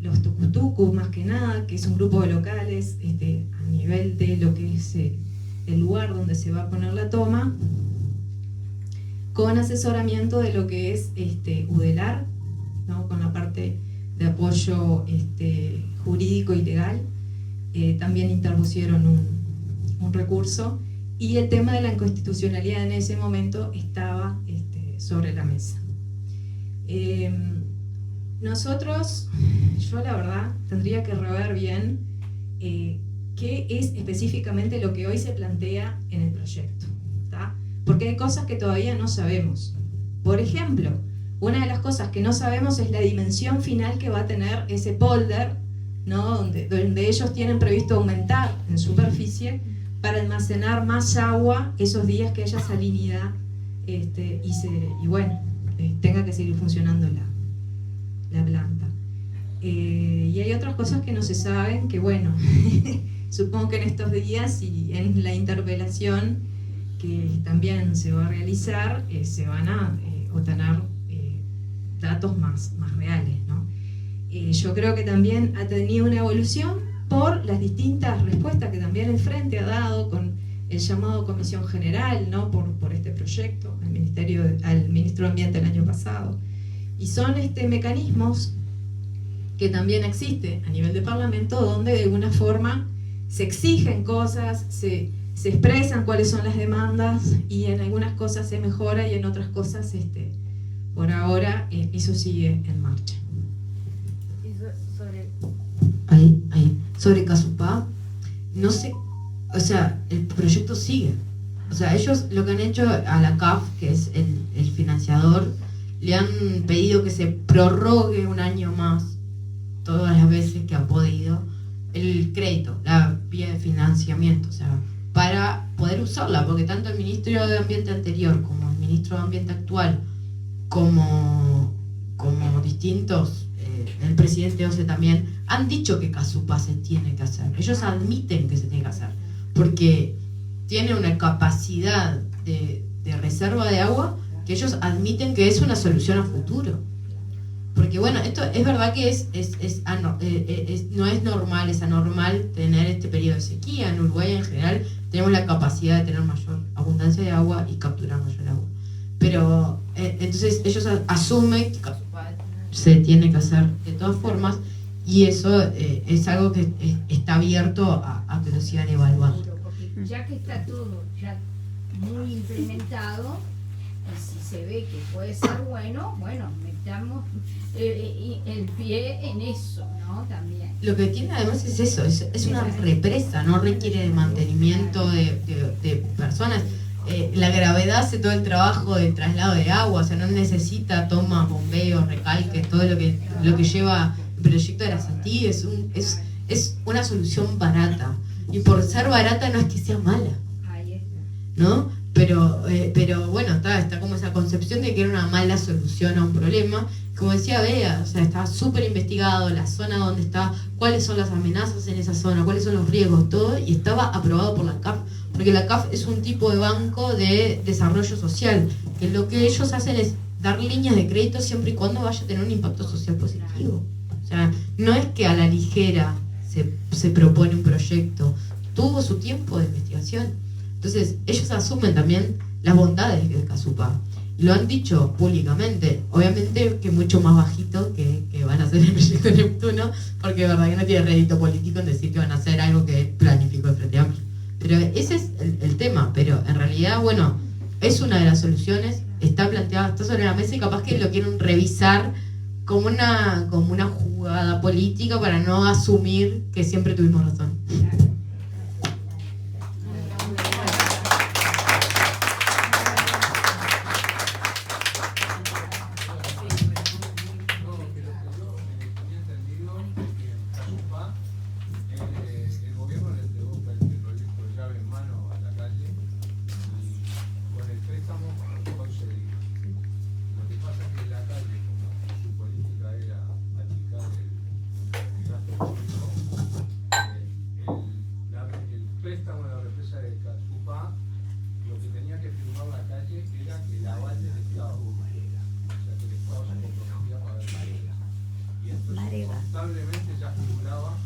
los tucutucus más que nada, que es un grupo de locales a nivel de lo que es el lugar donde se va a poner la toma, con asesoramiento de lo que es UDELAR, ¿no? Con la parte de apoyo jurídico y legal. También interpusieron un recurso, y el tema de la inconstitucionalidad en ese momento estaba sobre la mesa. Nosotros, yo la verdad, tendría que rever bien qué es específicamente lo que hoy se plantea en el proyecto, ¿tá? Porque hay cosas que todavía no sabemos. Por ejemplo, una de las cosas que no sabemos es la dimensión final que va a tener ese polder, ¿no? donde ellos tienen previsto aumentar en superficie para almacenar más agua esos días que haya salinidad y bueno, tenga que seguir funcionando la planta. Y hay otras cosas que no se saben, que bueno, supongo que en estos días y en la interpelación que también se va a realizar, se van a obtener datos más reales, ¿no? Yo creo que también ha tenido una evolución por las distintas respuestas que también el Frente ha dado con el llamado Comisión General, ¿no? por este proyecto al Ministro de Ambiente el año pasado. Y son mecanismos que también existe a nivel de Parlamento, donde de alguna forma se exigen cosas, se expresan cuáles son las demandas, y en algunas cosas se mejora y en otras cosas por ahora eso sigue en marcha. Sobre Casupá, no sé, o sea, el proyecto sigue. O sea, ellos lo que han hecho a la CAF, que es el financiador, le han pedido que se prorrogue un año más, todas las veces que ha podido, el crédito, la vía de financiamiento, o sea, para poder usarla, porque tanto el ministro de Ambiente anterior como el ministro de Ambiente actual, como distintos, el presidente OCE también, han dicho que Casupá se tiene que hacer. Ellos admiten que se tiene que hacer, porque tiene una capacidad de reserva de agua que ellos admiten que es una solución a futuro. Porque bueno, esto es verdad que no es normal, es anormal tener este periodo de sequía. En Uruguay en general tenemos la capacidad de tener mayor abundancia de agua y capturar mayor agua. Pero entonces ellos asumen que se tiene que hacer de todas formas, y eso es algo que está abierto a que lo sigan evaluando. Ya que está todo ya muy implementado, y si se ve que puede ser bueno, metamos el pie en eso, ¿no? También. Lo que tiene además es eso, es una represa, no requiere de mantenimiento de personas. La gravedad hace todo el trabajo de traslado de agua, o sea, no necesita toma, bombeo, recalque, todo lo que lleva el proyecto de Arasatí. Es una solución barata, y por ser barata no es que sea mala, ¿no? Pero bueno, está como esa concepción de que era una mala solución a un problema. Como decía Bea, o sea, está súper investigado la zona donde está, cuáles son las amenazas en esa zona, cuáles son los riesgos, todo, y estaba aprobado por la CAF, porque la CAF es un tipo de banco de desarrollo social, que lo que ellos hacen es dar líneas de crédito siempre y cuando vaya a tener un impacto social positivo. O sea, no es que a la ligera se propone un proyecto, tuvo su tiempo de investigación. Entonces, ellos asumen también las bondades de Casupa. Lo han dicho públicamente, obviamente que mucho más bajito que van a hacer el proyecto Neptuno, porque de verdad que no tiene rédito político en decir que van a hacer algo que planificó el Frente Amplio. Pero ese es el tema, pero en realidad, bueno, es una de las soluciones, está planteada, está sobre la mesa y capaz que lo quieren revisar como una jugada política para no asumir que siempre tuvimos razón. Lamentablemente ya figuraba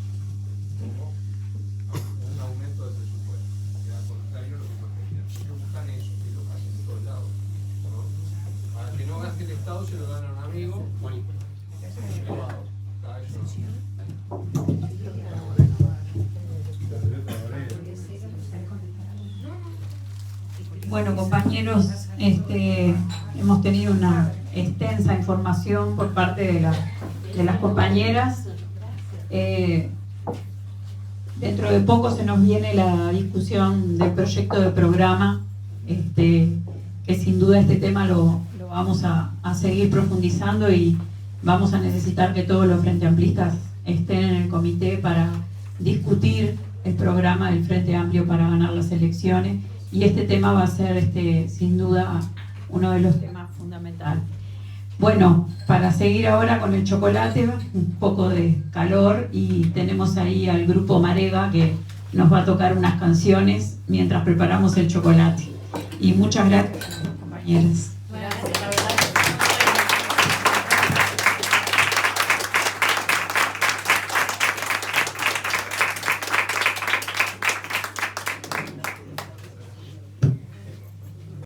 como un aumento de presupuesto, que era contrario a lo que pretendían. Ellos buscan eso, que es lo que hacen en todos lados, ¿no? Para que no gaste el Estado, se lo dan a un amigo privado. Cada vez Bueno, compañeros, hemos tenido una extensa información por parte de las compañeras. Dentro de poco se nos viene la discusión del proyecto de programa, que sin duda este tema lo vamos a seguir profundizando y vamos a necesitar que todos los Frente Amplistas estén en el comité para discutir el programa del Frente Amplio para ganar las elecciones, y este tema va a ser sin duda uno de los temas fundamentales. Bueno, para seguir ahora con el chocolate, un poco de calor, y tenemos ahí al grupo Marega que nos va a tocar unas canciones mientras preparamos el chocolate. Y muchas gracias, compañeras.